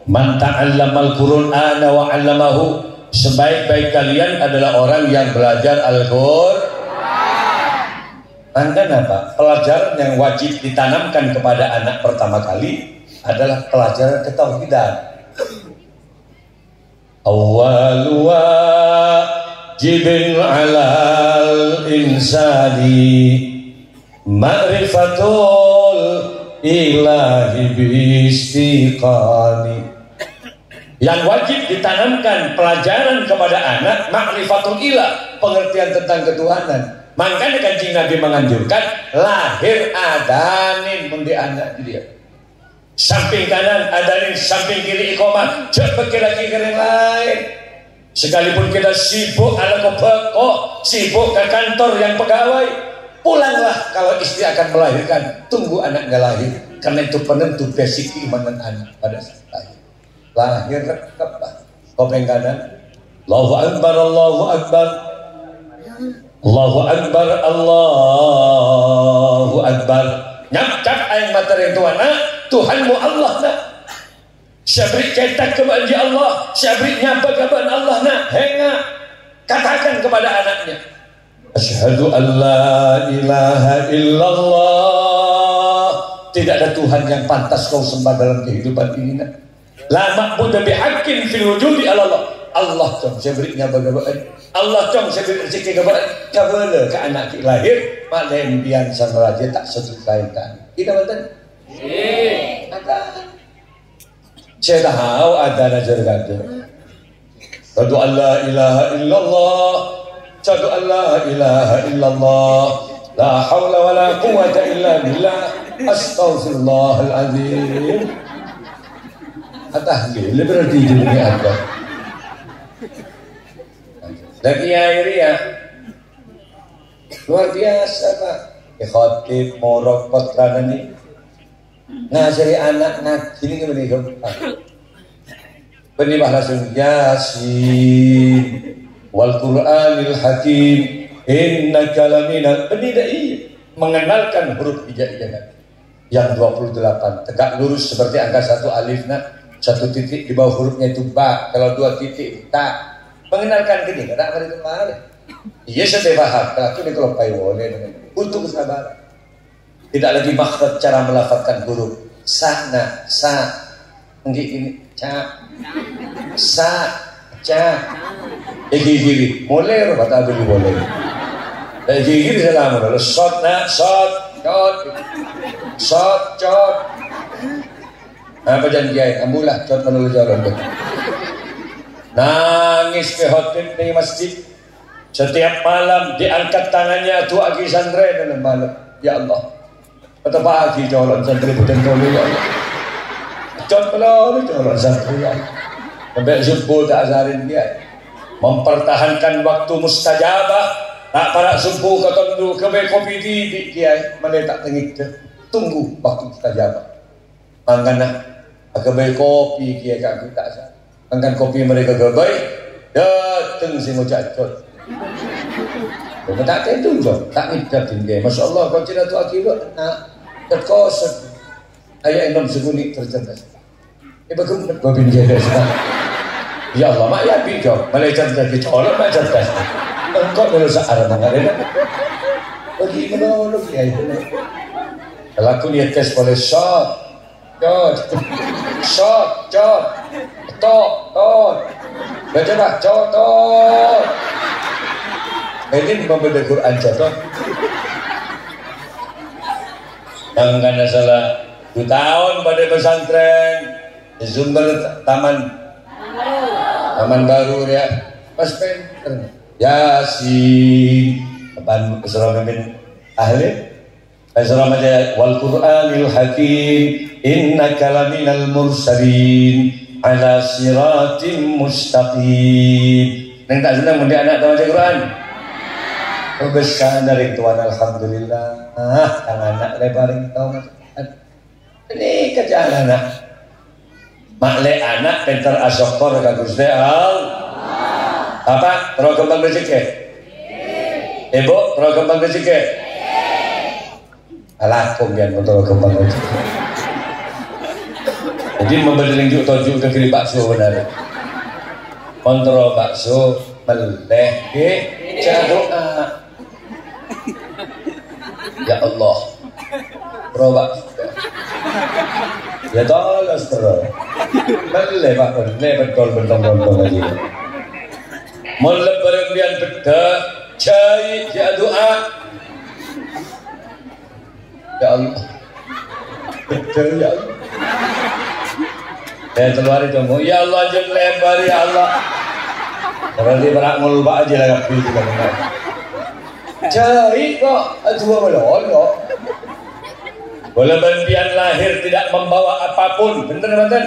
man ta'allamal Qur'ana wa 'allamahu. Sebaik-baik kalian adalah orang yang belajar Al-Qur'an. Kan apa? Pelajaran yang wajib ditanamkan kepada anak pertama kali adalah pelajaran ketauhidan. Awwalu wajibin 'alal insani ma'rifatul ilahi biistiqani. Yang wajib ditanamkan pelajaran kepada anak ma'rifatul ilah, pengertian tentang ketuhanan. Makanya kanjeng Nabi menganjurkan lahir adanin mundi anak dia. Samping kanan adanin, samping kiri iqamah. Cepat lagi ke yang lain. Sekalipun kita sibuk ala kebeko, sibuk ke kantor yang pegawai, pulanglah kalau istri akan melahirkan. Tunggu anak nggak lahir, karena itu penentu basic keimanan anak pada saat lahir. Lahir rekap kopeng kanan, Allahu Akbar, Allahu Akbar, Allahu Akbar, Allahu Akbar. Nyapcap ayat materi Tuhanmu Allah nak. Syabrik cetak kepada Allah, syabrik nyapa kepada Allah nak. Henga katakan kepada anaknya, asyhadu an la ilaha illallah. Tidak ada Tuhan yang pantas kau sembah dalam kehidupan ini nak. La ma'budu bihaqqin fil wujudi Allah. Allah cong sebriknya bagaimana? Allah cong sebrik rezeki kabala ke anak ki lahir mak lembian sama raja tak sesuai kan. Kita betul? Nggih. Ada. Saya tahu ada najar kata. Sadu alla ilaha illallah. Sadu alla ilaha illallah. La haula wala quwwata illa billah. Astaghfirullahal azim. Tahlil berarti dunia ada. Lagi air ya. Luar biasa Pak. Khotib morok kotranan ini ngajari anak ngaji ini gimana Pak. Penibah langsung Yasin wal Qur'anil Hakim innaka laminal penidai mengenalkan huruf hijaiyah yang 28 tegak lurus seperti angka 1 alif satu titik di bawah hurufnya itu ba, kalau 2 titik ta. Mengenalkan gini kada ada itu mahal. Iya saya paham, kalau ini kalau payone untuk kesabaran. Tidak lagi makhraj cara melafazkan huruf sa ini sa gigi mulai kata beli boleh gigi salam dulu shot cot apa janjian ambulah cot menulu jalan nangis ke hotel di masjid setiap malam diangkat tangannya tu agi santri dalam malam ya Allah kata pagi jalan santri bukan tolu ya Allah cot pelolu jalan santri ya Allah sampai subuh tak azarin dia mempertahankan waktu mustajabah tak para subuh ketentu kebe kopi di dia meletak tengik tunggu waktu mustajabah mangkana kebe kopi dia kagak tak sah mangkan kopi mereka gabai dateng sing ngocacot tak tentu jo tak ngidatin dia Masya Allah kau tidak tu akibat nak terkosot ayah enam segunik tercerdas bagaimana babin jeda sekarang ya Allah mak ya bijak malaikat dari colok mak cerdas engkau dulu searah mengarena bagi menolong ya itu kalau aku lihat tes boleh shot baca pak tot ini membaca Quran contoh yang karena salah 2 tahun pada pesantren di sumber taman baru ya pas penter Yasin apaan surah mimin ahli surah aja wal Qur'anil Hakim innaka laminal mursalin ala siratim mustaqim neng tak senang mendidik anak tahu baca Quran besar dari Tuhan alhamdulillah anak lebaring tahu ini kerjaan anak makle anak pintar asyokor kagus deh apa terus kembang rezeki ibu terus kembang rezeki alakum yang terus kembang rezeki jadi membeli juk tojuk ke kiri bakso benar kontrol bakso meleh doa ya Allah berubah ya tolong terus meleh pak meleh betul lagi mulai berembian beda cai ya doa ya Allah betul ya Allah keluar itu ya Allah jangan lebar ya Allah berarti berak mulba aja lah kapi juga benar cai kok dua melolo boleh bantian lahir tidak membawa apapun bener-bener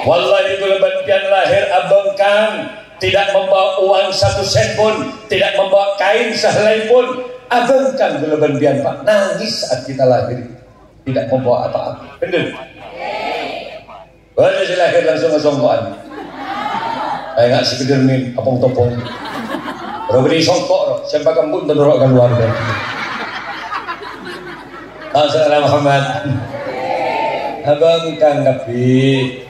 wallahi itu bantian lahir abang kang tidak membawa uang 1 sen pun, tidak membawa kain sehelai pun. Abang kan geleban bian Pak, nangis saat kita lahir, tidak membawa apa-apa. Benar? Boleh saya lahir langsung ngesongkoan. Saya nggak sekedar min, apong-topong. Kalau beri songkok, siapa kembun terdorok keluarga. Assalamualaikum Muhammad. Abang tanggapi.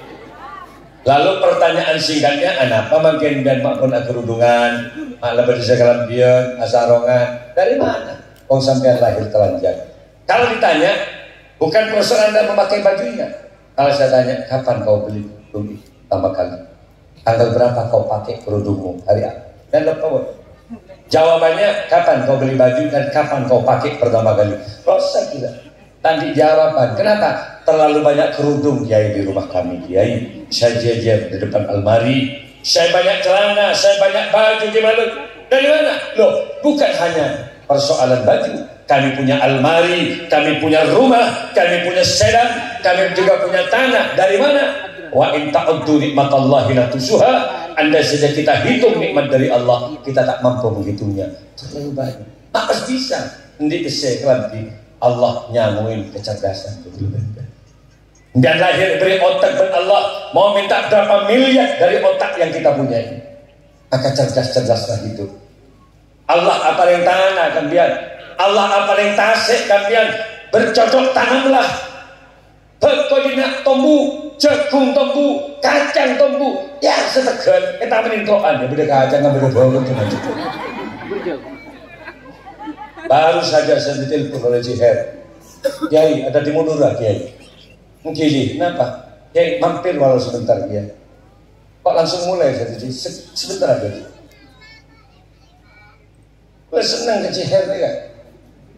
Lalu pertanyaan singkatnya, kenapa makin dan mak pun kerudungan, mak lebar di segala biang, asarongan, dari mana? Kau sampai lahir telanjang. Kalau ditanya, bukan persoalan Anda memakai bajunya. Kalau saya tanya, kapan kau beli kerudung pertama kali? Tanggal berapa kau pakai kerudungmu? Hari apa? Dan lepas. Jawabannya, kapan kau beli baju dan kapan kau pakai pertama kali? Proses kita. Tadi jawaban, kenapa? Terlalu banyak kerudung Kiai di rumah kami Kiai. Saya jajar di depan almari. Saya banyak celana, saya banyak baju di mana? Dari mana? Loh, bukan hanya persoalan baju. Kami punya almari, kami punya rumah, kami punya sedan, kami juga punya tanah. Dari mana? Wa in ta'uddu nikmatallahi la tusuha. Andai saja kita hitung nikmat dari Allah, kita tak mampu menghitungnya. Terlalu banyak. Apa bisa? Ndi bisa kelanti Allah nyamuin kecerdasan dan lahir dari otak ben Allah mau minta berapa miliar dari otak yang kita punya ini. Maka cerdas-cerdaslah hidup. Allah apa yang tanah kambian, Allah apa yang tasik kambian, bercocok tanamlah. Pokoknya tombu, jagung tombu, kacang tombu, yang setegan kita menintokan ya beda kacang beda bawang cuma cukup. Baru saja saya ditelepon oleh Jiher, Kiai ada di Madura Kiai. Kiai, kenapa? Kiai mampir walau sebentar Kiai. Kok langsung mulai saya jadi sebentar aja. Gue senang ke Jiher ya.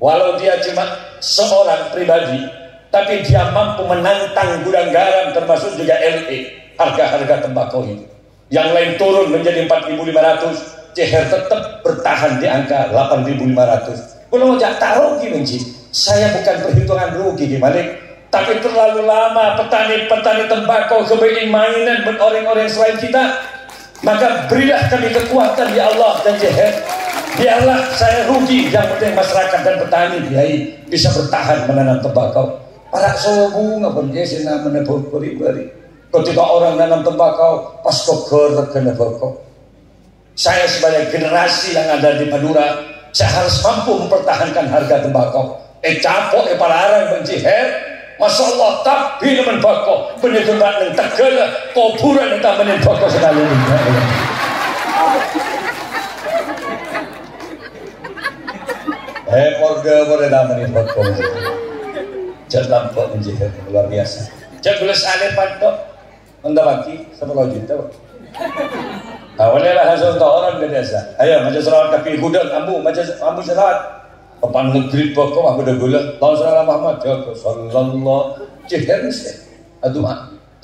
Walau dia cuma seorang pribadi, tapi dia mampu menantang gudang garam termasuk juga LE, harga-harga tembakau itu. Yang lain turun menjadi 4.500, Jiher tetap bertahan di angka 8.500. Kalau mau tak rugi benci, saya bukan perhitungan rugi gimana, tapi terlalu lama petani-petani tembakau kebagian mainan buat orang-orang selain kita. Maka berilah kami kekuatan ya Allah dan Jiher. Biarlah saya rugi, yang penting masyarakat dan petani biaya bisa bertahan menanam tembakau. Para bunga pun dia sih namanya beri. Ketika orang nanam tembakau, pas koker kena tembakau. Saya sebagai generasi yang ada di Madura, saya harus mampu mempertahankan harga tembakau. Capok palarang Jiher, Masya Allah, tapi nemen bakau penyegerak yang tegala kuburan yang tak menin bakau sekali ini. Porga tak menin bakau. Jangan nampak Jiher luar biasa. Jangan boleh saleh pantok, anda bagi 10 juta. Awalnya lah hasil untuk orang biasa. Ayo macam selawat kaki gudang ambu macam ambu selawat. Papan negeri pokok ambu dah gula. Tahun salam Muhammad ya sallallahu Jiher sih. Aduh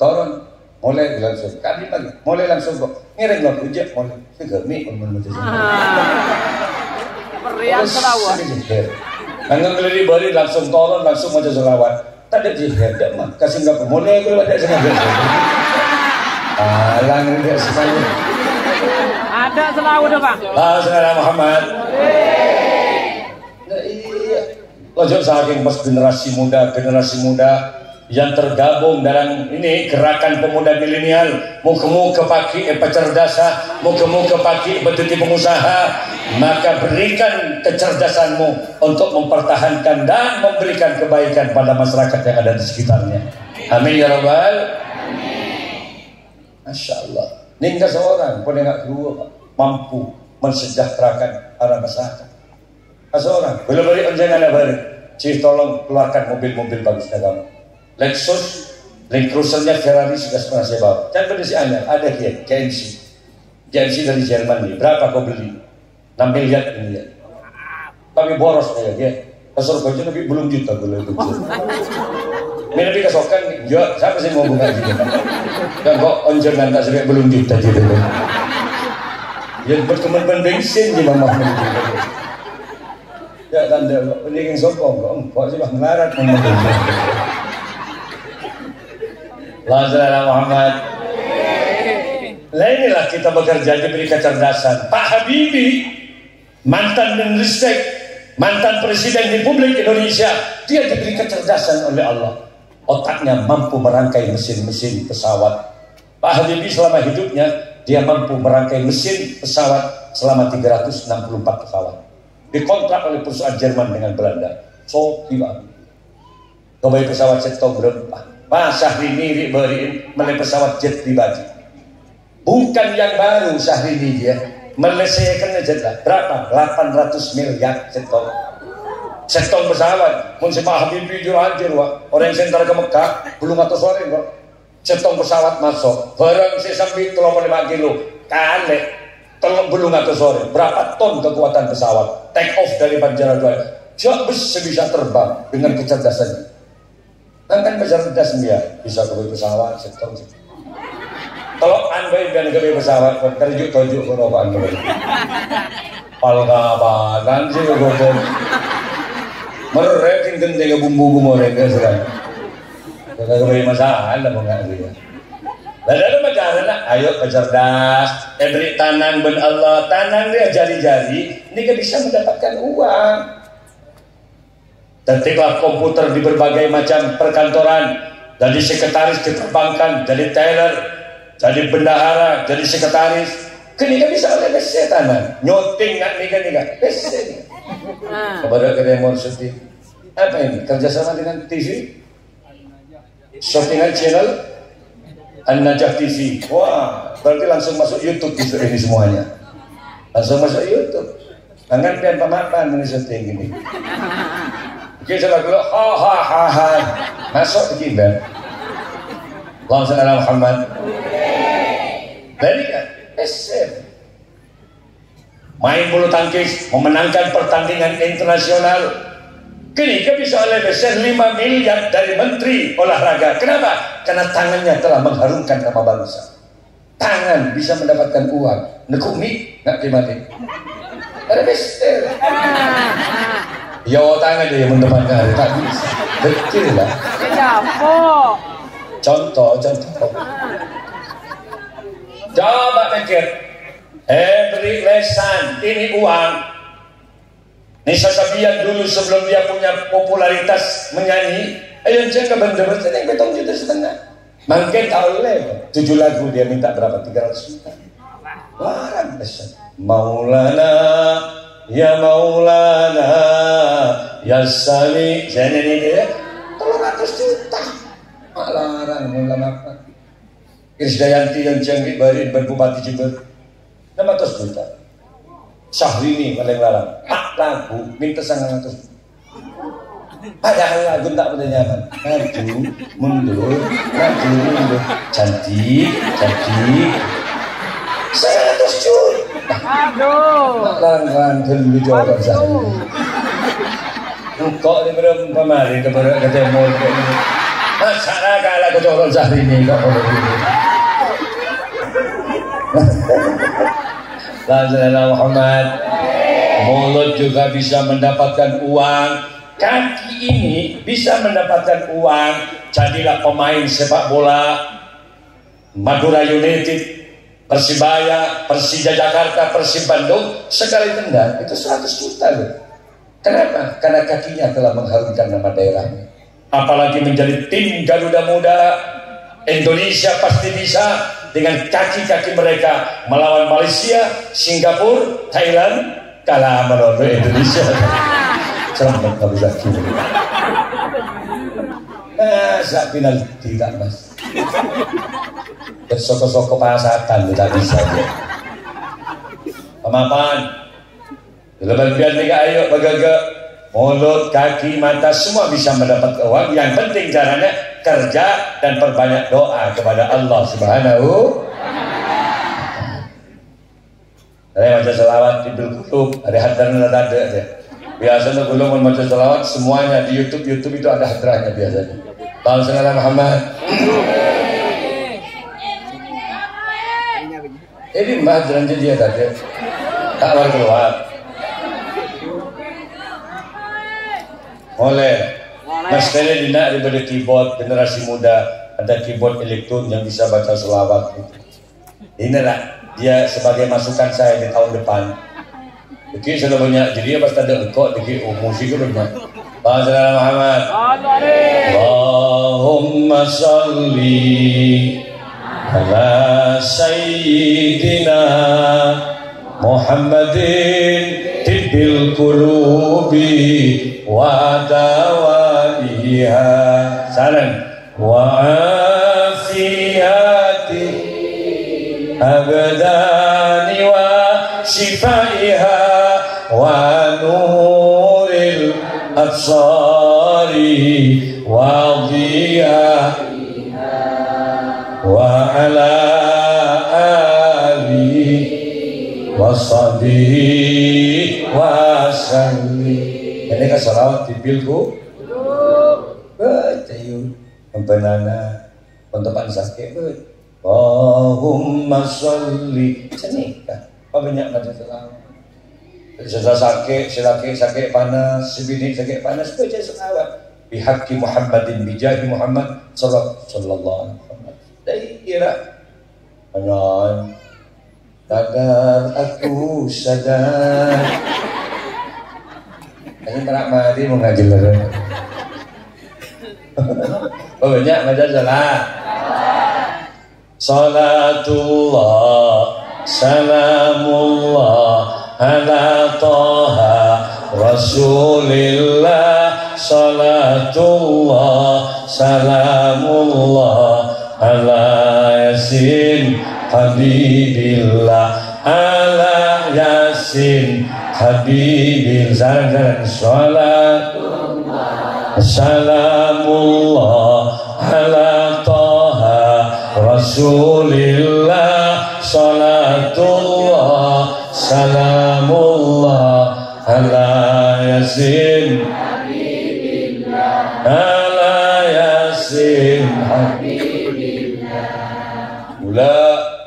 turun mulai langsung kali lagi. Mulai langsung kok. Ngiring lah hujat mulai. Segami macam Meriah selawat. Anggang keliri bari langsung turun langsung macam selawat. Tak ada Jiher dak mah. Kasih enggak mulai kalau ada sengaja. Alang dia sekali. Ada selawat Bang. Salam Muhammad. Nah, iya. Lojok saking pas generasi muda yang tergabung dalam ini gerakan pemuda milenial, muka-muka pakai pecerdasa, muka-muka pakai betuti pengusaha, maka berikan kecerdasanmu untuk mempertahankan dan memberikan kebaikan pada masyarakat yang ada di sekitarnya. Amin ya rabbal. Masya Allah. Ninggal seorang pun enggak kedua mampu mensejahterakan para masyarakat. Seorang belum beri anjangan bari. Cih tolong keluarkan mobil-mobil bagus kamu. Lexus, Land Cruiser-nya Ferrari sudah pernah saya bawa. Jangan berdisi ada dia, GMC dari Jerman nih. Berapa kau beli? 6 miliar ini ya. Tapi boros kayak dia. Kasur baju tapi belum juta boleh itu. Ini lebih kesokan, ya siapa sih mau bunga gitu? Yang kok onjongan tak sampai belum juta gitu. Yang berteman bensin di mama gitu. Ya tanda ini yang sokong, kok sih bang melarat ngomong. Lazala Muhammad. Lah inilah kita bekerja diberi kecerdasan. Pak Habibie, mantan Menristek, mantan Presiden Republik Indonesia, dia diberi kecerdasan oleh Allah. Otaknya mampu merangkai mesin-mesin pesawat. Pak Habibie selama hidupnya dia mampu merangkai mesin pesawat selama 364 pesawat. Dikontrak oleh perusahaan Jerman dengan Belanda. So tiba. Kembali pesawat jet berapa? Pak Syahrini beriin melih pesawat jet pribadi. Bukan yang baru Syahrini dia. Melesaikan jet lah. Berapa? 800 miliar setong pesawat. Mun si Pak Habibie jual aja orang yang sentar ke Mekah belum atau sore kok. Setong pesawat masuk. Barang si sampai 35 kilo. Kale belum atau sore. Berapa ton kekuatan pesawat? Take off dari Banjarnegara dua. Jauh bisa terbang dengan kecerdasannya. Kan cerdas dia bisa ke pesawat setong. Kalau anda yang ke pesawat, terjuk kalau anda. Palka kan sih gobong. Mereka tinggal bumbu mereka sekarang. Kalau masalah mau nggak dia. Nah dalam negara nak, ayo pecerdas, beri tanang ben Allah, tanang dia jari-jari, ini kan bisa mendapatkan uang. Ketiklah komputer di berbagai macam perkantoran, jadi sekretaris di perbankan, jadi teller, jadi bendahara, jadi sekretaris. Kini kan bisa oleh besi tanang, nyoting nggak nih besi. Kepada kedai Morsuti, apa ini? Kerjasama dengan TV, shoppingan channel. An-Najah TV. Wah, berarti langsung masuk YouTube ini semuanya. Langsung masuk YouTube. Jangan pian pemapan ini syuting gini. Oke, saya dulu ha. Masuk begini kan. Allahumma shalli ala Muhammad. Jadi kan, main bulu tangkis, memenangkan pertandingan internasional. Kini dia bisa oleh besar 5 miliar dari Menteri Olahraga. Kenapa? Karena tangannya telah mengharumkan nama bangsa. Tangan bisa mendapatkan uang. Nekuk mie, nggak dimati. Ada besar. Ya tangan dia yang mendapatkan. Tak bisa. Betul lah. Contoh. Coba pikir. Beri lesan. Ini uang. Nisa Sabian dulu sebelum dia punya popularitas menyanyi, ayo jangan bener-bener yang betong juta setengah. Mungkin tahu le, 7 lagu dia minta berapa? 300 juta. Warang besar. Maulana, ya Sali, saya nyanyi dia 300 juta. Larang mulai apa? Krisdayanti yang canggih bari berbupati Jember 600 juta. Syahrini paling larang 4 lagu minta 900. Padahal lagu tak punya nyaman. Maju mundur cantik 900 juta. Aduh larang dulu jawab saya. Kok ini berapa kemarin ketemu masyarakat lagu jawab Syahrini kok ini. Lalu Muhammad, mulut juga bisa mendapatkan uang, kaki ini bisa mendapatkan uang. Jadilah pemain sepak bola Madura United, Persibaya, Persija Jakarta, Persib Bandung, sekali tendang itu 100 juta loh. Kenapa? Karena kakinya telah mengharumkan nama daerahnya. Apalagi menjadi tim Garuda Muda, Indonesia pasti bisa. Dengan kaki-kaki mereka melawan Malaysia, Singapura, Thailand, kalah melawan Indonesia. Selamat Abu Zaki. Masa penalti tak mas? Bersoko-soko pasatan tidak bisa. Pemapan. Lepas-lepas ni ayo bagaga mulut, kaki, mata semua bisa mendapat uang. Yang penting caranya kerja dan perbanyak doa kepada Allah Subhanahu. Ada baca selawat di Qulub, ada hadran ada. Biasanya belum membaca selawat semuanya di YouTube itu ada hadrahnya biasanya. Allahumma shalli ala Muhammad. Ini mbah hadran dia tadi. Tak keluar. Oleh Mas Tele dina daripada keyboard generasi muda, ada keyboard elektron yang bisa baca selawat. Inilah dia sebagai masukan saya di tahun depan. Jadi sudah banyak, jadi pas ada engkau, jadi musik itu banyak. Allahumma Muhammad. Allahumma salli ala sayyidina Muhammadin tibbil qulubi wa dawaiha salam wa afiyati abdani wa shifaiha wa nuril absari wa dhiyaiha wa ala alihi wa sahbihi wa sallim. Ini kan salawat di bilku betul membenana pentepan sakit Allahumma sholli cenika apa banyak baca salawat sesuatu sakit panas sebini sakit panas baca salawat bihaqqi Muhammadin bijahi Muhammad sallallahu alaihi wasallam. kira anon agar aku sadar. Ini merak mati mau ngaji leren. Banyak baca salah. Salatullah salamullah ala toha rasulillah. Salatullah salamullah ala yasin habibillah. Ala yasin habibil. Sarang-sarang salatullah salamullah ala toha rasulillah. Salatullah salamullah ala yasin habibillah. Ala yasin habibillah. Mula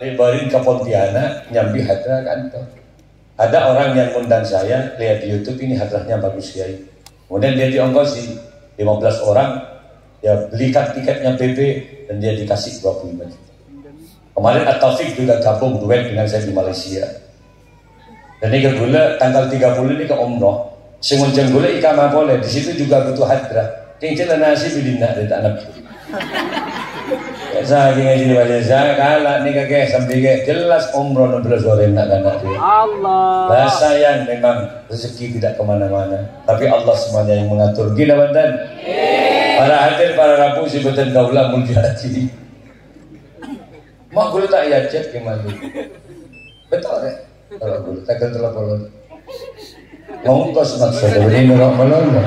lebarin ke Pontianak nyambi hadrah kantor. Ada orang yang undang saya lihat di YouTube, ini hadrahnya bagus Kiai. Kemudian dia diongkosi 15 orang, ya belikan tiketnya PP dan dia dikasih 25 juta. Kemarin At-Taufik juga gabung duet dengan saya di Malaysia. Dan ini ke gula tanggal 30 ini ke umroh. Sengunjung gula ikamah boleh. Di situ juga butuh hadrah. Kengcil nasi bidina dari tanah. Saya ngaji di Malaysia kalah nih kakek sampai kayak jelas umroh 16 sore nak kanak dia. Allah. Lah sayang memang rezeki tidak kemana-mana. Tapi Allah semuanya yang mengatur. Gila bandan. Para hadir para rabu si betul kaulah muljati. Mak gula tak ya cek gimana? Betul ya? Kalau gula tak kental apa? Ngongkos maksudnya begini orang melongo.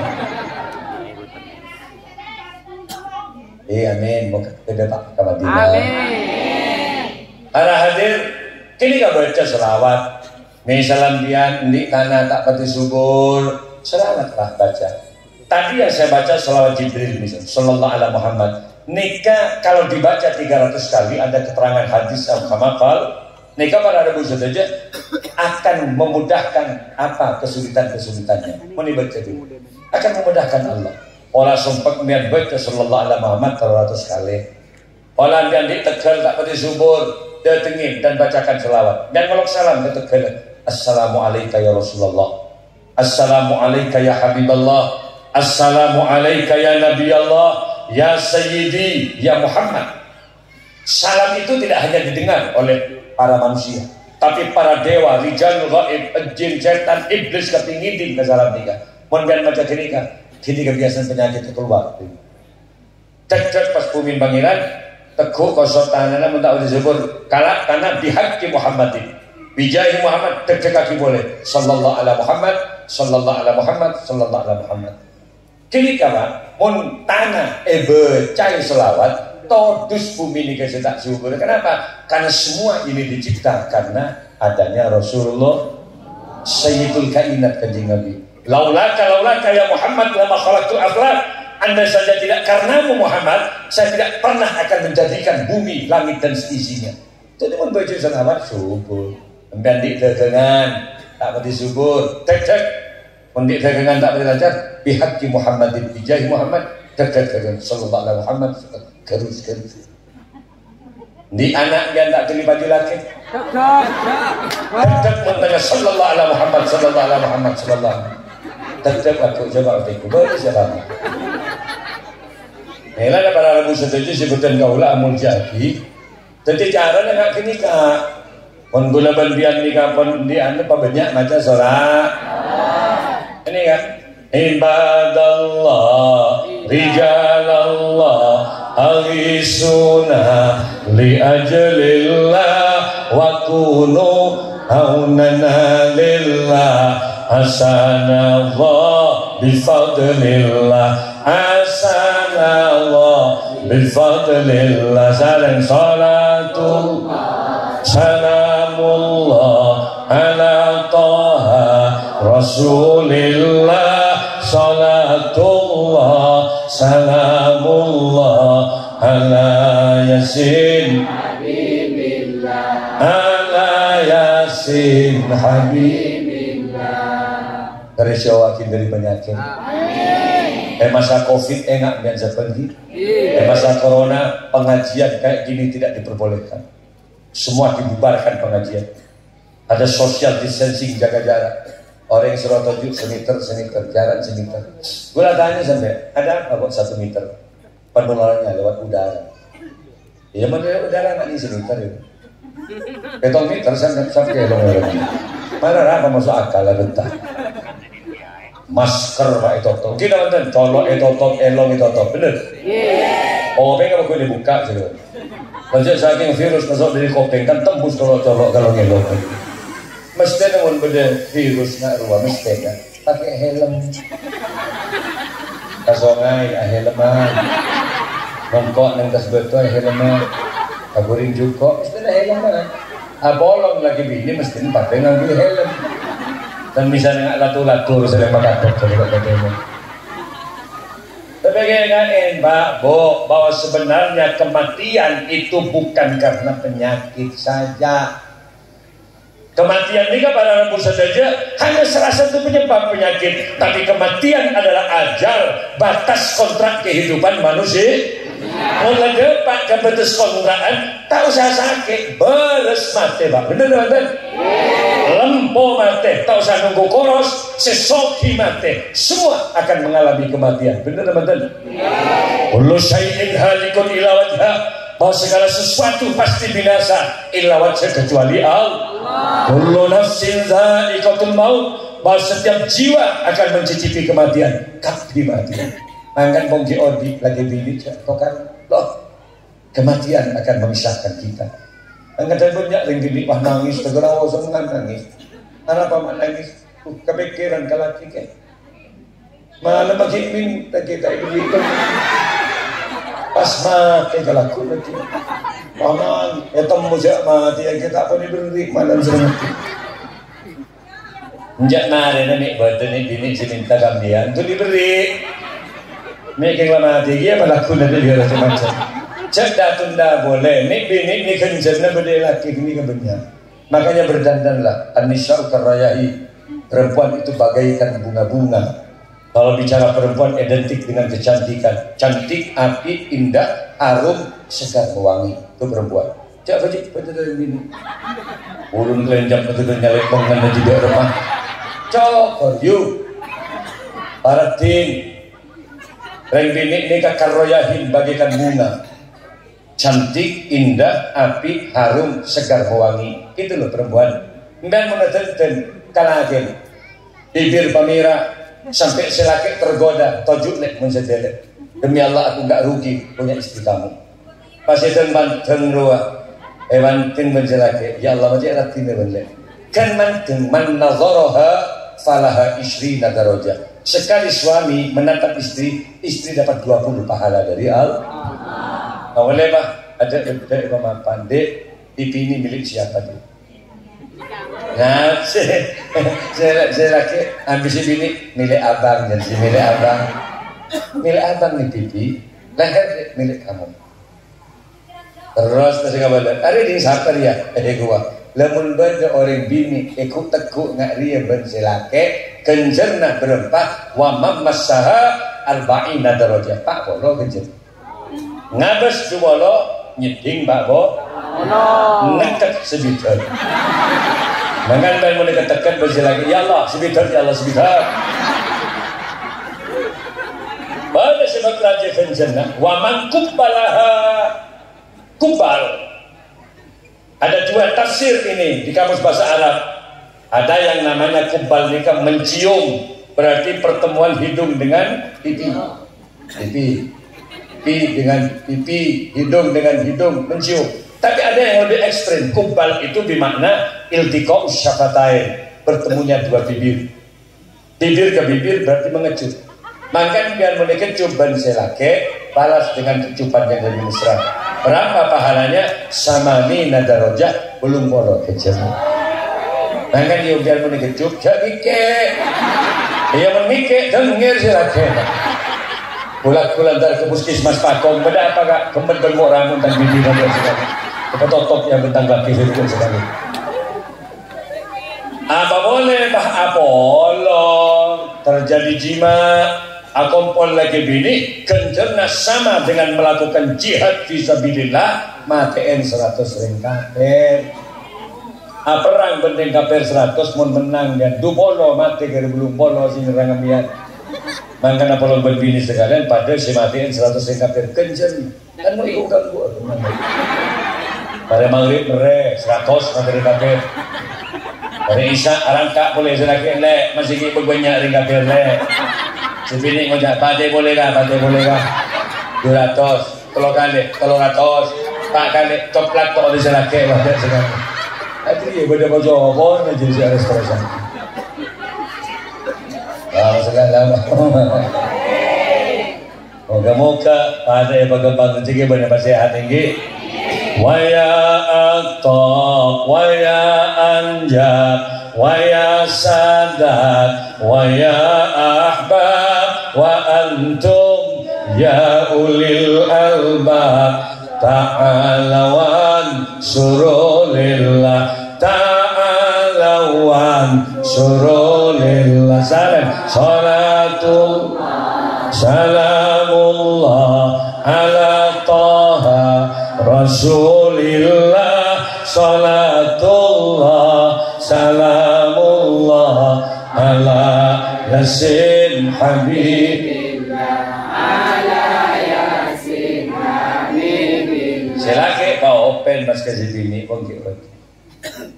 Amin. Moga kita tak kemadina. Amin. Para hadir, kini kau baca selawat. Misalam dia di tanah tak pati subur. Selawatlah baca. Tadi yang saya baca selawat Jibril misalnya. Sallallahu alaihi Muhammad. Nikah kalau dibaca 300 kali ada keterangan hadis al-kamakal. Nikah pada Rabu saja akan memudahkan apa kesulitan-kesulitannya. Mau dibaca dulu. Akan memudahkan Allah. Olah sempat mian baca sallallahu alaihi Muhammad 300 kali. Olah mian di Tegal tak pati subur, datengin dan bacakan selawat. Dan melok salam ke Tegal. Assalamualaikum ya Rasulullah. Assalamualaikum ya Habiballah. Assalamualaikum ya Nabi Allah. Ya Sayyidi, ya Muhammad. Salam itu tidak hanya didengar oleh para manusia, tapi para dewa, rijal ghaib, jin, setan, iblis kepingin ke salam tiga. Kemudian macam kini kebiasaan penyakit itu keluar. Cek pas bumi pangeran, teguk kosot tangannya minta disebut kalak tanah bihaqi Muhammadin. Bijahi Muhammad, cek kaki boleh. Sallallahu alaihi Muhammad, sallallahu alaihi Muhammad, sallallahu alaihi Muhammad. Kini kawan, mun tanah becai selawat, todus bumi ini kesetak subur. Kenapa? Karena semua ini dicipta karena adanya Rasulullah Sayyidul Kainat kanjeng Nabi. Laulaka ya Muhammad lama khalaqtul aflak. Anda saja tidak karenamu Muhammad, saya tidak pernah akan menjadikan bumi, langit dan seisinya. Jadi mun baca selawat subur, mendandik dagangan, tak mati subur, cek. Mendik dagangan tak boleh lancar. Bihaqi Muhammadin bijahi Muhammad. Dekat sallallahu alaihi Muhammad. Garus. Di anak yang tak beli baju laki. Dekat mentanya sallallahu alaihi Muhammad. Sallallahu alaihi Muhammad. Sallallahu. Dekat aku coba aku boleh siapa? Nela ada para rabu setuju sebutan kaulah amul jadi. Jadi caranya nak kini kak. Pon gula bandian nikah pon di anda banyak macam solat. Ini kan ibadallah rijalallah aghisuna li ajlillah wa kunu aunana lillah hasanallah bifadlillah hasanallah bifadlillah. Salam salatullah salamullah ala taha Rasulillah. Salatullah salamullah ala yasin habibillah. Ala yasin habibillah. Dari syawakin dari penyakit. Amin. Masa covid enggak biasa pergi. Di masa corona pengajian kayak gini tidak diperbolehkan. Semua dibubarkan pengajian. Ada social distancing, jaga jarak. Orang yang suruh tunjuk semeter, jarak semeter. Gue tanya sampai, ada apa kok 1 meter? Penularannya lewat udara. Ya mana udara nggak nih semeter ya? Betong meter sampai elong. Mana apa masuk akal lah bentar. Masker Pak Itoto. Kita nonton colok Itoto, elong Itoto, bener? Oh, pengen apa gue dibuka sih? Kalau saking virus masuk dari kopeng kan tembus kalau colok kalau elong. Mesti namun beda virus nak ruang mesti kan pakai helm kasongai helman mongkok nang tas betul helman kaburing juga mesti ada helman bolong lagi bini mesti pakai ngambil helm dan misalnya nggak latur sering makatok kalau katanya tapi kayaknya Mbak Bo bahwa sebenarnya kematian itu bukan karena penyakit saja. Kematian ini pada rambut saja hanya salah satu penyebab penyakit, tapi kematian adalah ajal, batas kontrak kehidupan manusia. Mulai depan ke batas kontrakan, tak usah sakit, beres mati Pak, bener. Lempo mati, tak usah nunggu koros, sesoki mati, semua akan mengalami kematian, bener. Kullu syai'in halikun ila wajha, bahwa segala sesuatu pasti binasa illa wajha kecuali Allah. Kullu nafsin dha'iqatul maut, bahwa setiap jiwa akan mencicipi kematian, kapi matian. Angkat bongki odi lagi bini kan loh, kematian akan memisahkan kita. Angkat banyak yang gini wah nangis tegara wasangan nangis. Apa mak nangis? Kepikiran kalaki ke. Mana bagi min kita begitu. Pas mati kalaku lagi. Paman, temu jak mati yang kita pun diberi malam sering mati. Njak nare nek boten iki bini minta gambian tu diberi. Nek lama mati dia melaku nanti dia macam. Cek tunda boleh. Nek bini ni kencerna bede laki ini kebenar. Makanya berdandanlah. An-nisa'u karayai. Perempuan itu bagaikan bunga-bunga. Kalau bicara perempuan identik dengan kecantikan, cantik, api, indah, harum, segar, wangi. Itu perempuan. Cak bajik pada dari bini. Ulun kelenjang betul nyalek pengen di daerah rumah. Cokor you. Paratin. Reng bini ini kakaroyahin bagaikan bunga. Cantik, indah, api, harum, segar, wangi. Itu loh perempuan. Mbak menetenten kalagen. Bibir pamira. Sampai selaki tergoda tojuk nek mensedelek. Demi Allah aku enggak rugi punya istri kamu. Pas itu banteng ruah banting menjelake ya Allah macam ratin benle kan mantung man nazaraha falaha isrina darajah. Sekali suami menatap istri dapat 20 pahala dari Allah. Boleh bah ada Imam Pandai pipi ini milik siapa dia? Nah, saya laki ambisi bini milik abang jadi milik abang nih pipi, leher milik kamu. Terus nggak boleh. Ada di siapa dia? Gua. Lemun benda orang bini ikut tekuk nggak ria berselake kencerna berempat wa mamassaha arba'ina darajah. Pak bolo kencer. Ngabes tu bolo nyeding pak bo. Nekat sebitar. Mangan ben mulai ketekan berselake ya Allah sebitar ya Allah sebitar. Pada sebab raja kencerna wa man kubbalaha kubal. Ada dua tafsir ini di kamus bahasa Arab. Ada yang namanya kubal nikah mencium, berarti pertemuan hidung dengan pipi. Pipi dengan pipi, hidung dengan hidung mencium. Tapi ada yang lebih ekstrim. Kubal itu bermakna iltiqa'us syafatain, bertemunya dua bibir. Bibir ke bibir berarti mengecup. Maka biar mengecup ban selake balas dengan kecupan yang lebih mesra. Berapa pahalanya? Samani nadarojah belum boleh kecil. Maka dia biar menikecup jadi ke. Dia menikah dan ngir silake. Pulang dari ke puskesmas pakom. Beda apa kak? Kemen bengok ramun dan bibir dan sekali. Kepototop yang bentang kaki hidung sekali. Apa boleh bah apolong terjadi jima akompol lagi bini kencerna sama dengan melakukan jihad fisabilillah matiin 100 ring kafir. Perang penting kafir 100 mun menang dan du bolo mati kira belum bolo sing nyerang ambian. Mangkana perlu berbini sekalian pada si matiin 100 ring kafir kencen kan mau ikut ganggu. Pada maghrib mere 100 kafir. Pada isya arangka boleh selagi le masih banyak ring kafir le. Sebini ngojak pade boleh kah? 200 kalau kali 300 pak kali coklat kok bisa laki wadah sekali. Aduh ya beda baju apa aja si ares terusan. Sekali lama. Moga-moga pada pagabang tinggi banyak sehat tinggi. Waya aktok, waya anjak, waya sadat, waya ahbab, wa antum ya ulil albab. Ta'alawan surulillah, ta'alawan surulillah. Salatul salamullah ala taha rasulillah. Salatullah salamullah ala yasin habibillah. Silake Pak Open pas kasih bini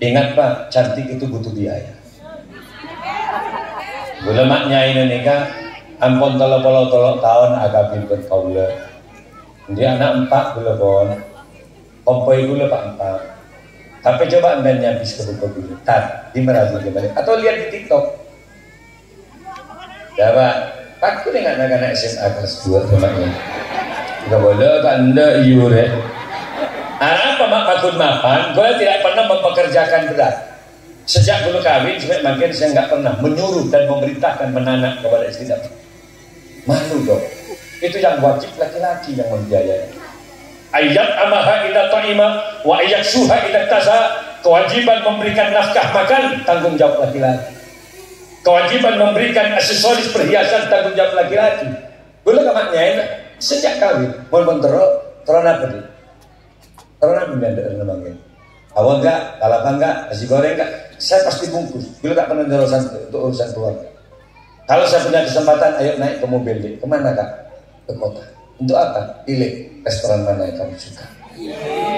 ingat Pak, cantik itu butuh biaya. Gula maknya ini nikah ampun tolong tahun agak pinter kaula. Dia anak 4 gula pon kompoi gula Pak 4. Tapi coba anda nyabis ke buku gula tat di merazu kembali atau lihat di TikTok. Coba aku dengan anak-anak SMA kelas 2 temannya gak boleh anda iure. Apa mak makun mapan, gue tidak pernah mempekerjakan berat. Sejak dulu kawin sampai makin saya nggak pernah menyuruh dan memerintahkan menanak kepada istri. Malu dong. Itu yang wajib laki-laki yang membiayai. Ayat amaha ida ta'ima wa ayat suha ida tasa. Kewajiban memberikan nafkah makan tanggung jawab laki-laki. Kewajiban memberikan aksesoris perhiasan tanggung jawab laki-laki. Boleh kamaknya ini sejak kawin mau mentero apa dia? Karena menjadi namanya. Awal enggak, kalapa enggak, nasi goreng enggak, saya pasti bungkus. Bila tak pernah untuk urusan keluarga. Kalau saya punya kesempatan, ayo naik ke mobil deh. Kemana kak? Ke kota. Untuk apa? Pilih restoran mana yang kamu suka.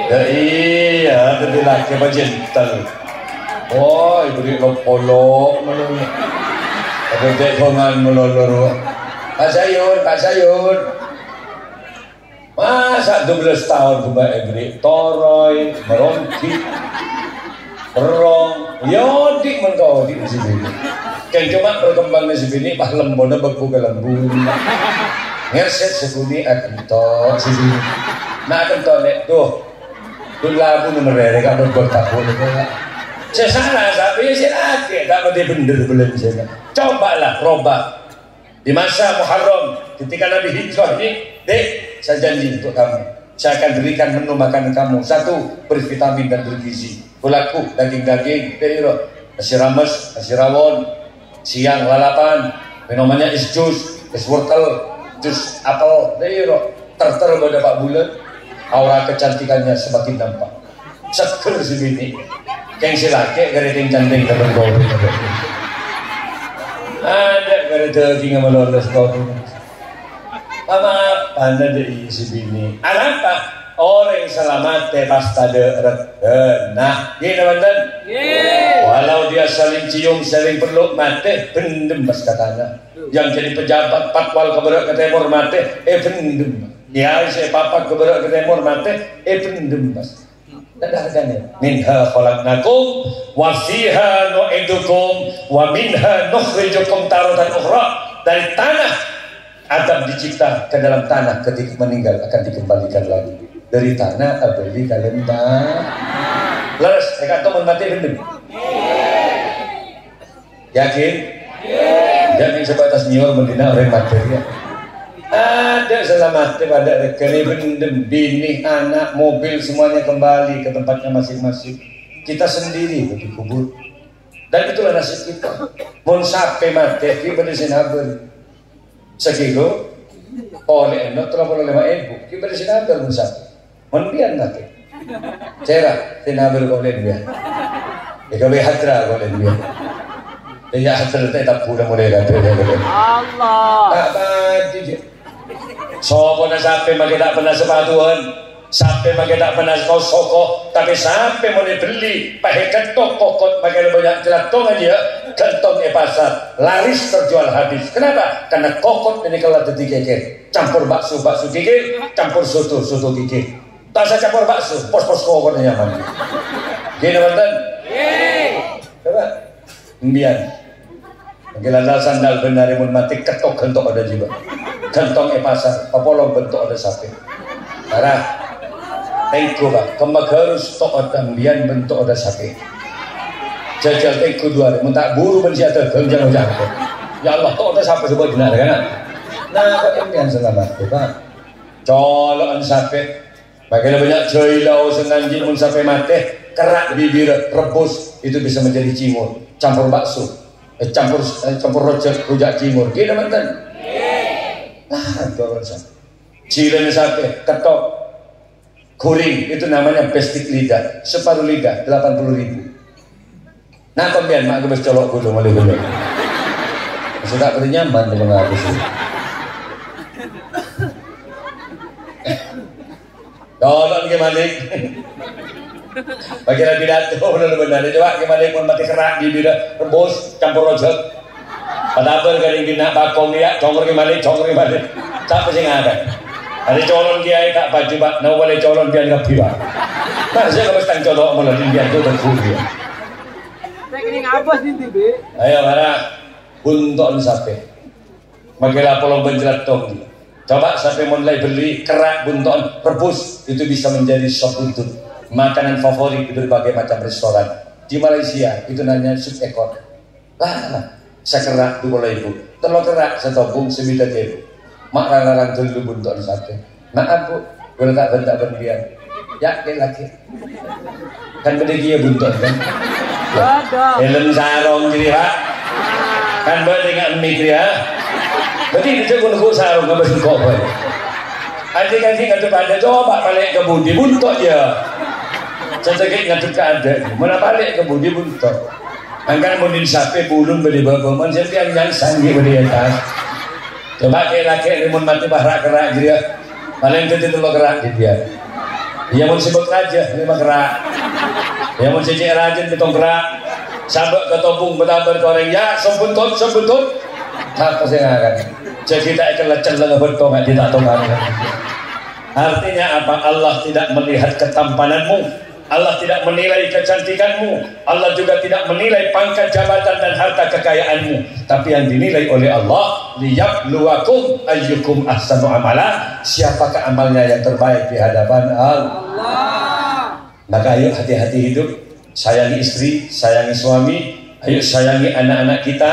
Ya iya, tadi lagi apa jentel. Oh, ibu di lopolo, melulu. Ada dekongan melulu. Pak Sayur. Masa 12 tahun coba ebri toroy meronti berong yodik menkau di sini kan cuma berkembang di sini pak lembona beku ke lembu ngerset sekuni akan tok sini nak akan tok nek tuh lagu nomor mereka berkotak boleh saya salah tapi saya lagi tak ada bener belum saya cobalah robah di masa Muharram ketika Nabi hijrah ini dek saya janji untuk kamu saya akan berikan menu makanan kamu satu bervitamin dan bergizi kulaku daging-daging nasi rames, nasi rawon siang lalapan minumannya es jus, es wortel jus apel terter pada Pak Bulan aura kecantikannya semakin nampak seger segini yang silake geriting canting terbentuk ada geriting yang melolos kau maaf, anda dari isi bini. Apa? Orang selamat pas tade regen. Nah, gini teman-teman. Walau dia saling cium, saling peluk, mati, pendem pas katanya. Yang jadi pejabat patwal keberak ke timur mati, pendem. Ya, saya papat keberak ke timur mati, pendem pas. Ada harganya. Minha khalaqnakum wa fiha nu'idukum wa minha nukhrijukum taratan ukhra. Dari tanah Adam dicipta ke dalam tanah, ketika meninggal akan dikembalikan lagi. Dari tanah abadi kalian leres, saya kata mati bendem. Yakin? Jangan sebatas nyiur mendina orang materi. Ada selamat pada rekeni bendem, bini, anak, mobil semuanya kembali ke tempatnya masing-masing. Kita sendiri dikubur. Dan itulah nasib kita. Mun sampai mati, kita berdesin haber. sekilo oleh enak 35.000 kita di sini hampir satu mendian nanti cerah tinabir boleh dia ikaw hatra boleh dia ya hatra tak pula mulai kata Allah apa dia sopo na sampai makin tak pernah sepatuan sampai makin tak pernah kosoko tapi sampai mau dibeli pakai kentong kokot makin banyak jelantong aja kentong pasar laris terjual habis. Kenapa? Karena kokot ini kalau jadi kikir campur bakso kikir campur soto kikir tak usah campur bakso pos kokotnya nyaman gini nonton coba imbian Gila sandal benar mun mati ketok gentok ada juga. Gentong pasar, papolong bentuk ada sapi. Arah, tengku pak, kemagarus tok ada mbian bentuk ada sapi. Jajal tengku dua, mentak buru mensiata genjang jangkau. Ya Allah, tok ada sapi sebut benar kan? Nah, kok impian selamat, pak. Colokan sapi, bagaimana banyak joilau senanji mun sapi mati, kerak bibir rebus itu bisa menjadi cimur, campur bakso. Campur rujak cimur gini mantan lah dorong cilen sampai ketok kuring itu namanya bestik lidah separuh lidah 80.000 nah pembian mak gue colok dulu malu dulu sudah bernyaman dengan aku sih tolong gimana bagian pidato benar-benar coba gimana pun mati kerak di bida rebus campur rojok padahal garing bina bakong dia congor gimana tak pasti ada ada colon kiai tak baju pak nak boleh colon biar nggak piba nah saya kalau setang colok malah biar tu terkumpul teknik apa sih tibe ayo mana bunton sape bagian polong benjelat tong coba sampai mulai beli kerak bunton rebus itu bisa menjadi sop buntut makanan favorit di berbagai macam restoran di Malaysia itu namanya sup ekor lah sekerak 2.000 telur kerak setobung 9.000 mak larang dulu buntok sate maaf bu boleh tak bentak berlian ya laki kan beda dia buntok kan helm sarong jadi pak kan beda dengan mik ya berarti itu guna sarong nggak bersih kok boleh adik-adik nggak pada coba balik ke budi buntok ya cacakit ngaduk ke ada mana balik ke budi buntok angkat mundin sapi bulun beli bapak siapa yang sanggup beli atas coba kira-kira limun mati bahrak kerak dia paling itu lo kerak dia ya mau sibuk raja 5 kerak ya mau cicik rajin betong kerak sabak ketopung betabar koreng ya sebuntut apa sih akan jadi tak akan lecel dengan betong tidak tahu artinya apa Allah tidak melihat ketampananmu Allah tidak menilai kecantikanmu Allah juga tidak menilai pangkat jabatan dan harta kekayaanmu tapi yang dinilai oleh Allah liyabluwakum ayyukum ahsanu amala siapakah amalnya yang terbaik di hadapan Allah maka ayo hati-hati hidup sayangi istri sayangi suami ayo sayangi anak-anak kita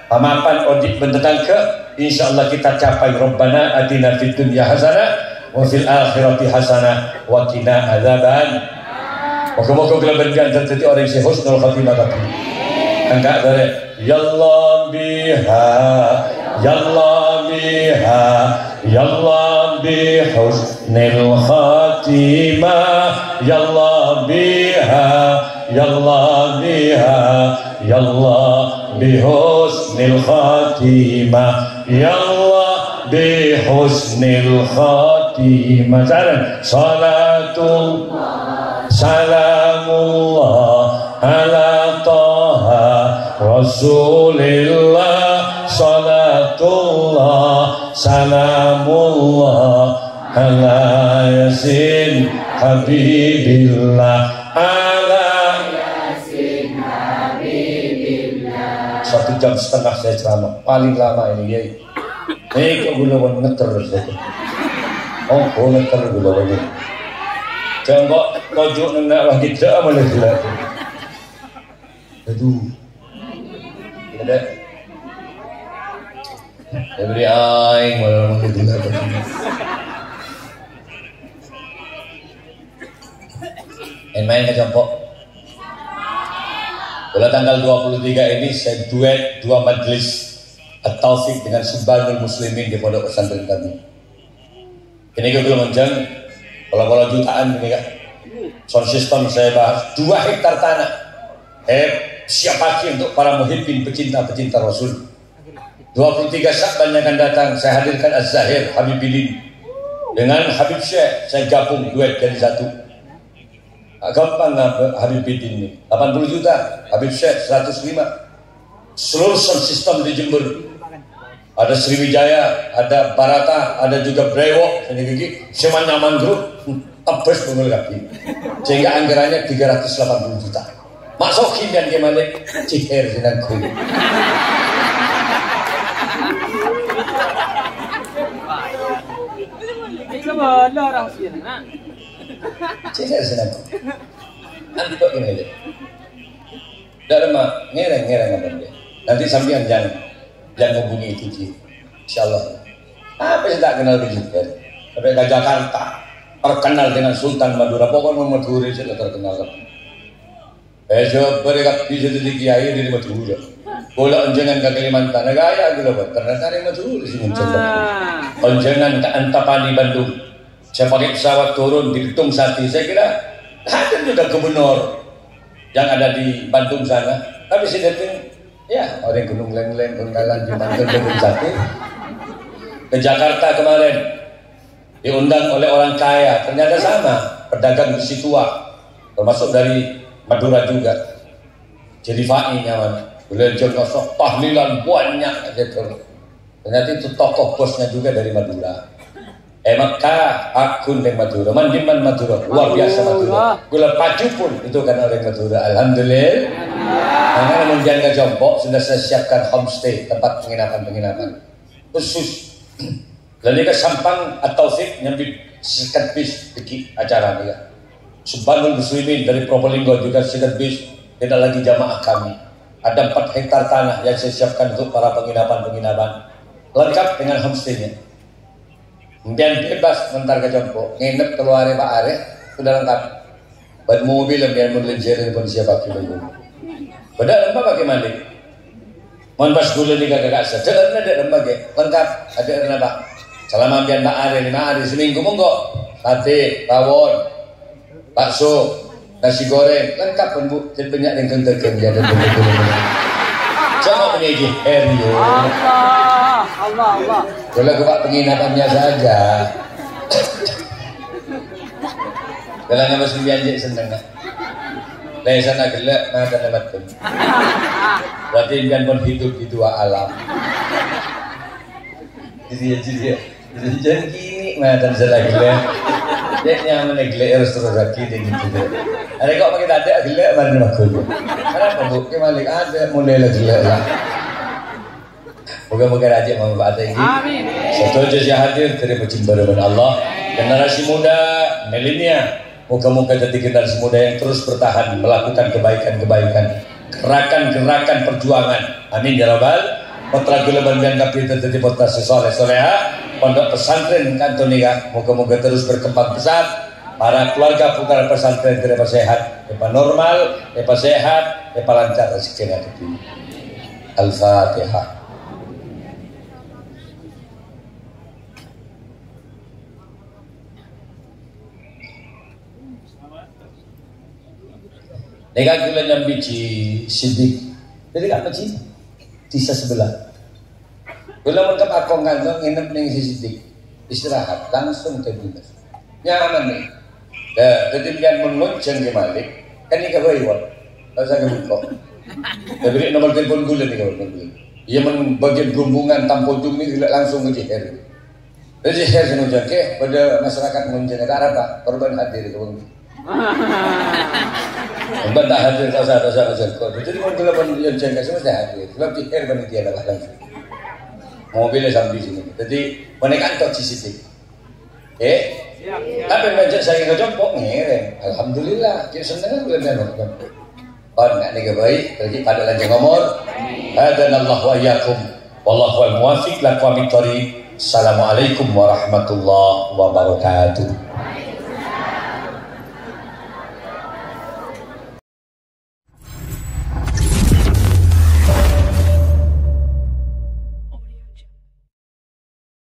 pamapan odik bentetangke insyaallah kita capai Rabbana atina fid dunya hasanah wa fil akhirati hasanah wa qina adzaban. Moga-moga kelebihan terjadi orang yang husnul khatimah tapi enggak dari yallah biha yallah bi husnil khatimah yallah biha yallah bi husnil khatimah yallah bi husnil khatimah salatul Salamullah ala taha Rasulillah salatullah salamullah ala yasin habibillah ala yasin habibillah 1,5 jam saya ceramah paling lama ini ya kok gulawan ngeter oh ngeter gulawan ini jangan kok tojuk nak lagi tak boleh gila aduh ada beri aing malah gila main ke Jompok pada tanggal 23 ini saya duet 2 majelis At-Taufik dengan Subhanul Muslimin di pondok pesantren kami. Ini ke belum menjang, kalau jutaan ini kan. Sound system saya bahas 2 hektar tanah. Siap pagi untuk para muhibbin pecinta-pecinta Rasul. 23 Syakban yang akan datang saya hadirkan Az-Zahir Habibidin dengan Habib Syekh, saya gabung duet jadi satu. Gampang Habibidin ini 80 juta, Habib Syekh 105. Seluruh sound system di Jember, ada Sriwijaya, ada Barata, ada juga Brewok, ini gigi Seman Nyaman Group, tebes mengelgapi sehingga anggarannya 380 juta. Masukin dan kemalik ciher sinangku. Ciher sinangku. Antuk ini deh. Dah lama ngereng apa dia. Nanti sampean jangan hubungi itu Ci. Insyaallah. Apa sih tak kenal begitu kan? Sampai ke Jakarta terkenal dengan Sultan Madura. Pokoknya Madura itu terkenal. Besok mereka bisa jadi kiai di Madura. Bola onjengan ke Kalimantan, gaya gitu loh. Ternyata di Madura sih muncul. Onjengan ke Antapani Bandung. Saya pakai pesawat turun di Ketung Sati. Saya kira ada juga gubernur yang ada di Bandung sana. Tapi si Detin, ya orang Gunung Leng-Leng, Bengkalan di Bandung Ketung Sati. Ke Jakarta kemarin diundang oleh orang kaya. Ternyata sama, pedagang besi tua, termasuk dari Madura juga. Jadi fa'inya mana? Belajar kosok tahlilan banyak gitu. Ternyata itu tokoh bosnya juga dari Madura. Maka akun dari Madura, mandiman Madura, luar biasa Madura. Gula pacu pun itu kan orang Madura. Alhamdulillah. Karena menjaga Jombok sudah saya siapkan homestay, tempat penginapan khusus. Lalu ke Sampang At-Taufik nyambi sikat bis pergi acara ni. Subhanul Muslimin dari Probolinggo juga sikat bis, tidak lagi jamaah kami. Ada 4 hektar tanah yang saya siapkan untuk para penginapan lengkap dengan homestay-nya. Kemudian bebas mentar ke Jompo, nginep keluar Pak Are, sudah lengkap. Buat mobil yang melenjer di kondisi pakai dulu. Padahal lembah pakai mandi. Mohon pas dulu nih kakak saya, ada lembah lengkap, ada apa? Selama biar Pak Are 5 hari seminggu monggo, sate, rawon, bakso, nasi goreng, lengkap pun Bu. Jadi banyak yang kenteng ya dan betul-betul. Jangan menjadi Herio. Allah. Kalau buat penginapannya saja. Kalau nama sembilan je senang. Dari sana gelak, mata nama pun. Berarti jangan pun hidup di 2 alam. Jadi jangan gini, mata salah gelak. Dia nyaman gelak harus terus lagi gitu. Ada kok pakai tadi gelak mana makul. Kenapa Bu? Kemalik ada mulai lagi gelak lah. Moga-moga raja memanfaatkan ini. Amin. Satu saja hadir dari Jember Allah. Generasi muda, milenial. Moga-moga jadi generasi muda yang terus bertahan melakukan kebaikan-kebaikan, gerakan-gerakan perjuangan. Amin ya Rabbal. Putra gula bandian kapita jadi putra soleh-soleha. Pondok pesantren Kantonika. Moga-moga terus berkembang besar. Para keluarga putra pesantren tidak sehat, tidak normal, tidak sehat, tidak lancar rezekinya itu. Al-Fatihah. Nega gula nyambi ci sidik. Jadi apa ci? Disa sebelah. Gula mengkap akong ngandong nginep ning sidik. Istirahat langsung ke dinas. Nyaman nih. Jadi pian melonceng ke Malik. Kan ni kabai wal. Rasa kebuka. Tapi nomor telepon gula ni kawan gula. Ia bagian gelombungan tampojung ni langsung ke Jiher. Jadi Jiher senujak ke pada masyarakat melonceng ada apa? Korban hadir kawan. Bantah hadir tak usah. Jadi kalau pun yang jengkel semua saya hadir. Sebab di air panitia adalah langsung. Mobilnya sampai sini. Jadi menekan tok CCTV. Tapi macam saya ke Jompok ngereng. Alhamdulillah. Kita senang bulan Ramadan. Kon nak nih baik. Jadi pada lanjut ngomor. Hadanallahu wa iyyakum. Wallahu al muwafiq lakum min thariq. Assalamualaikum warahmatullahi wabarakatuh.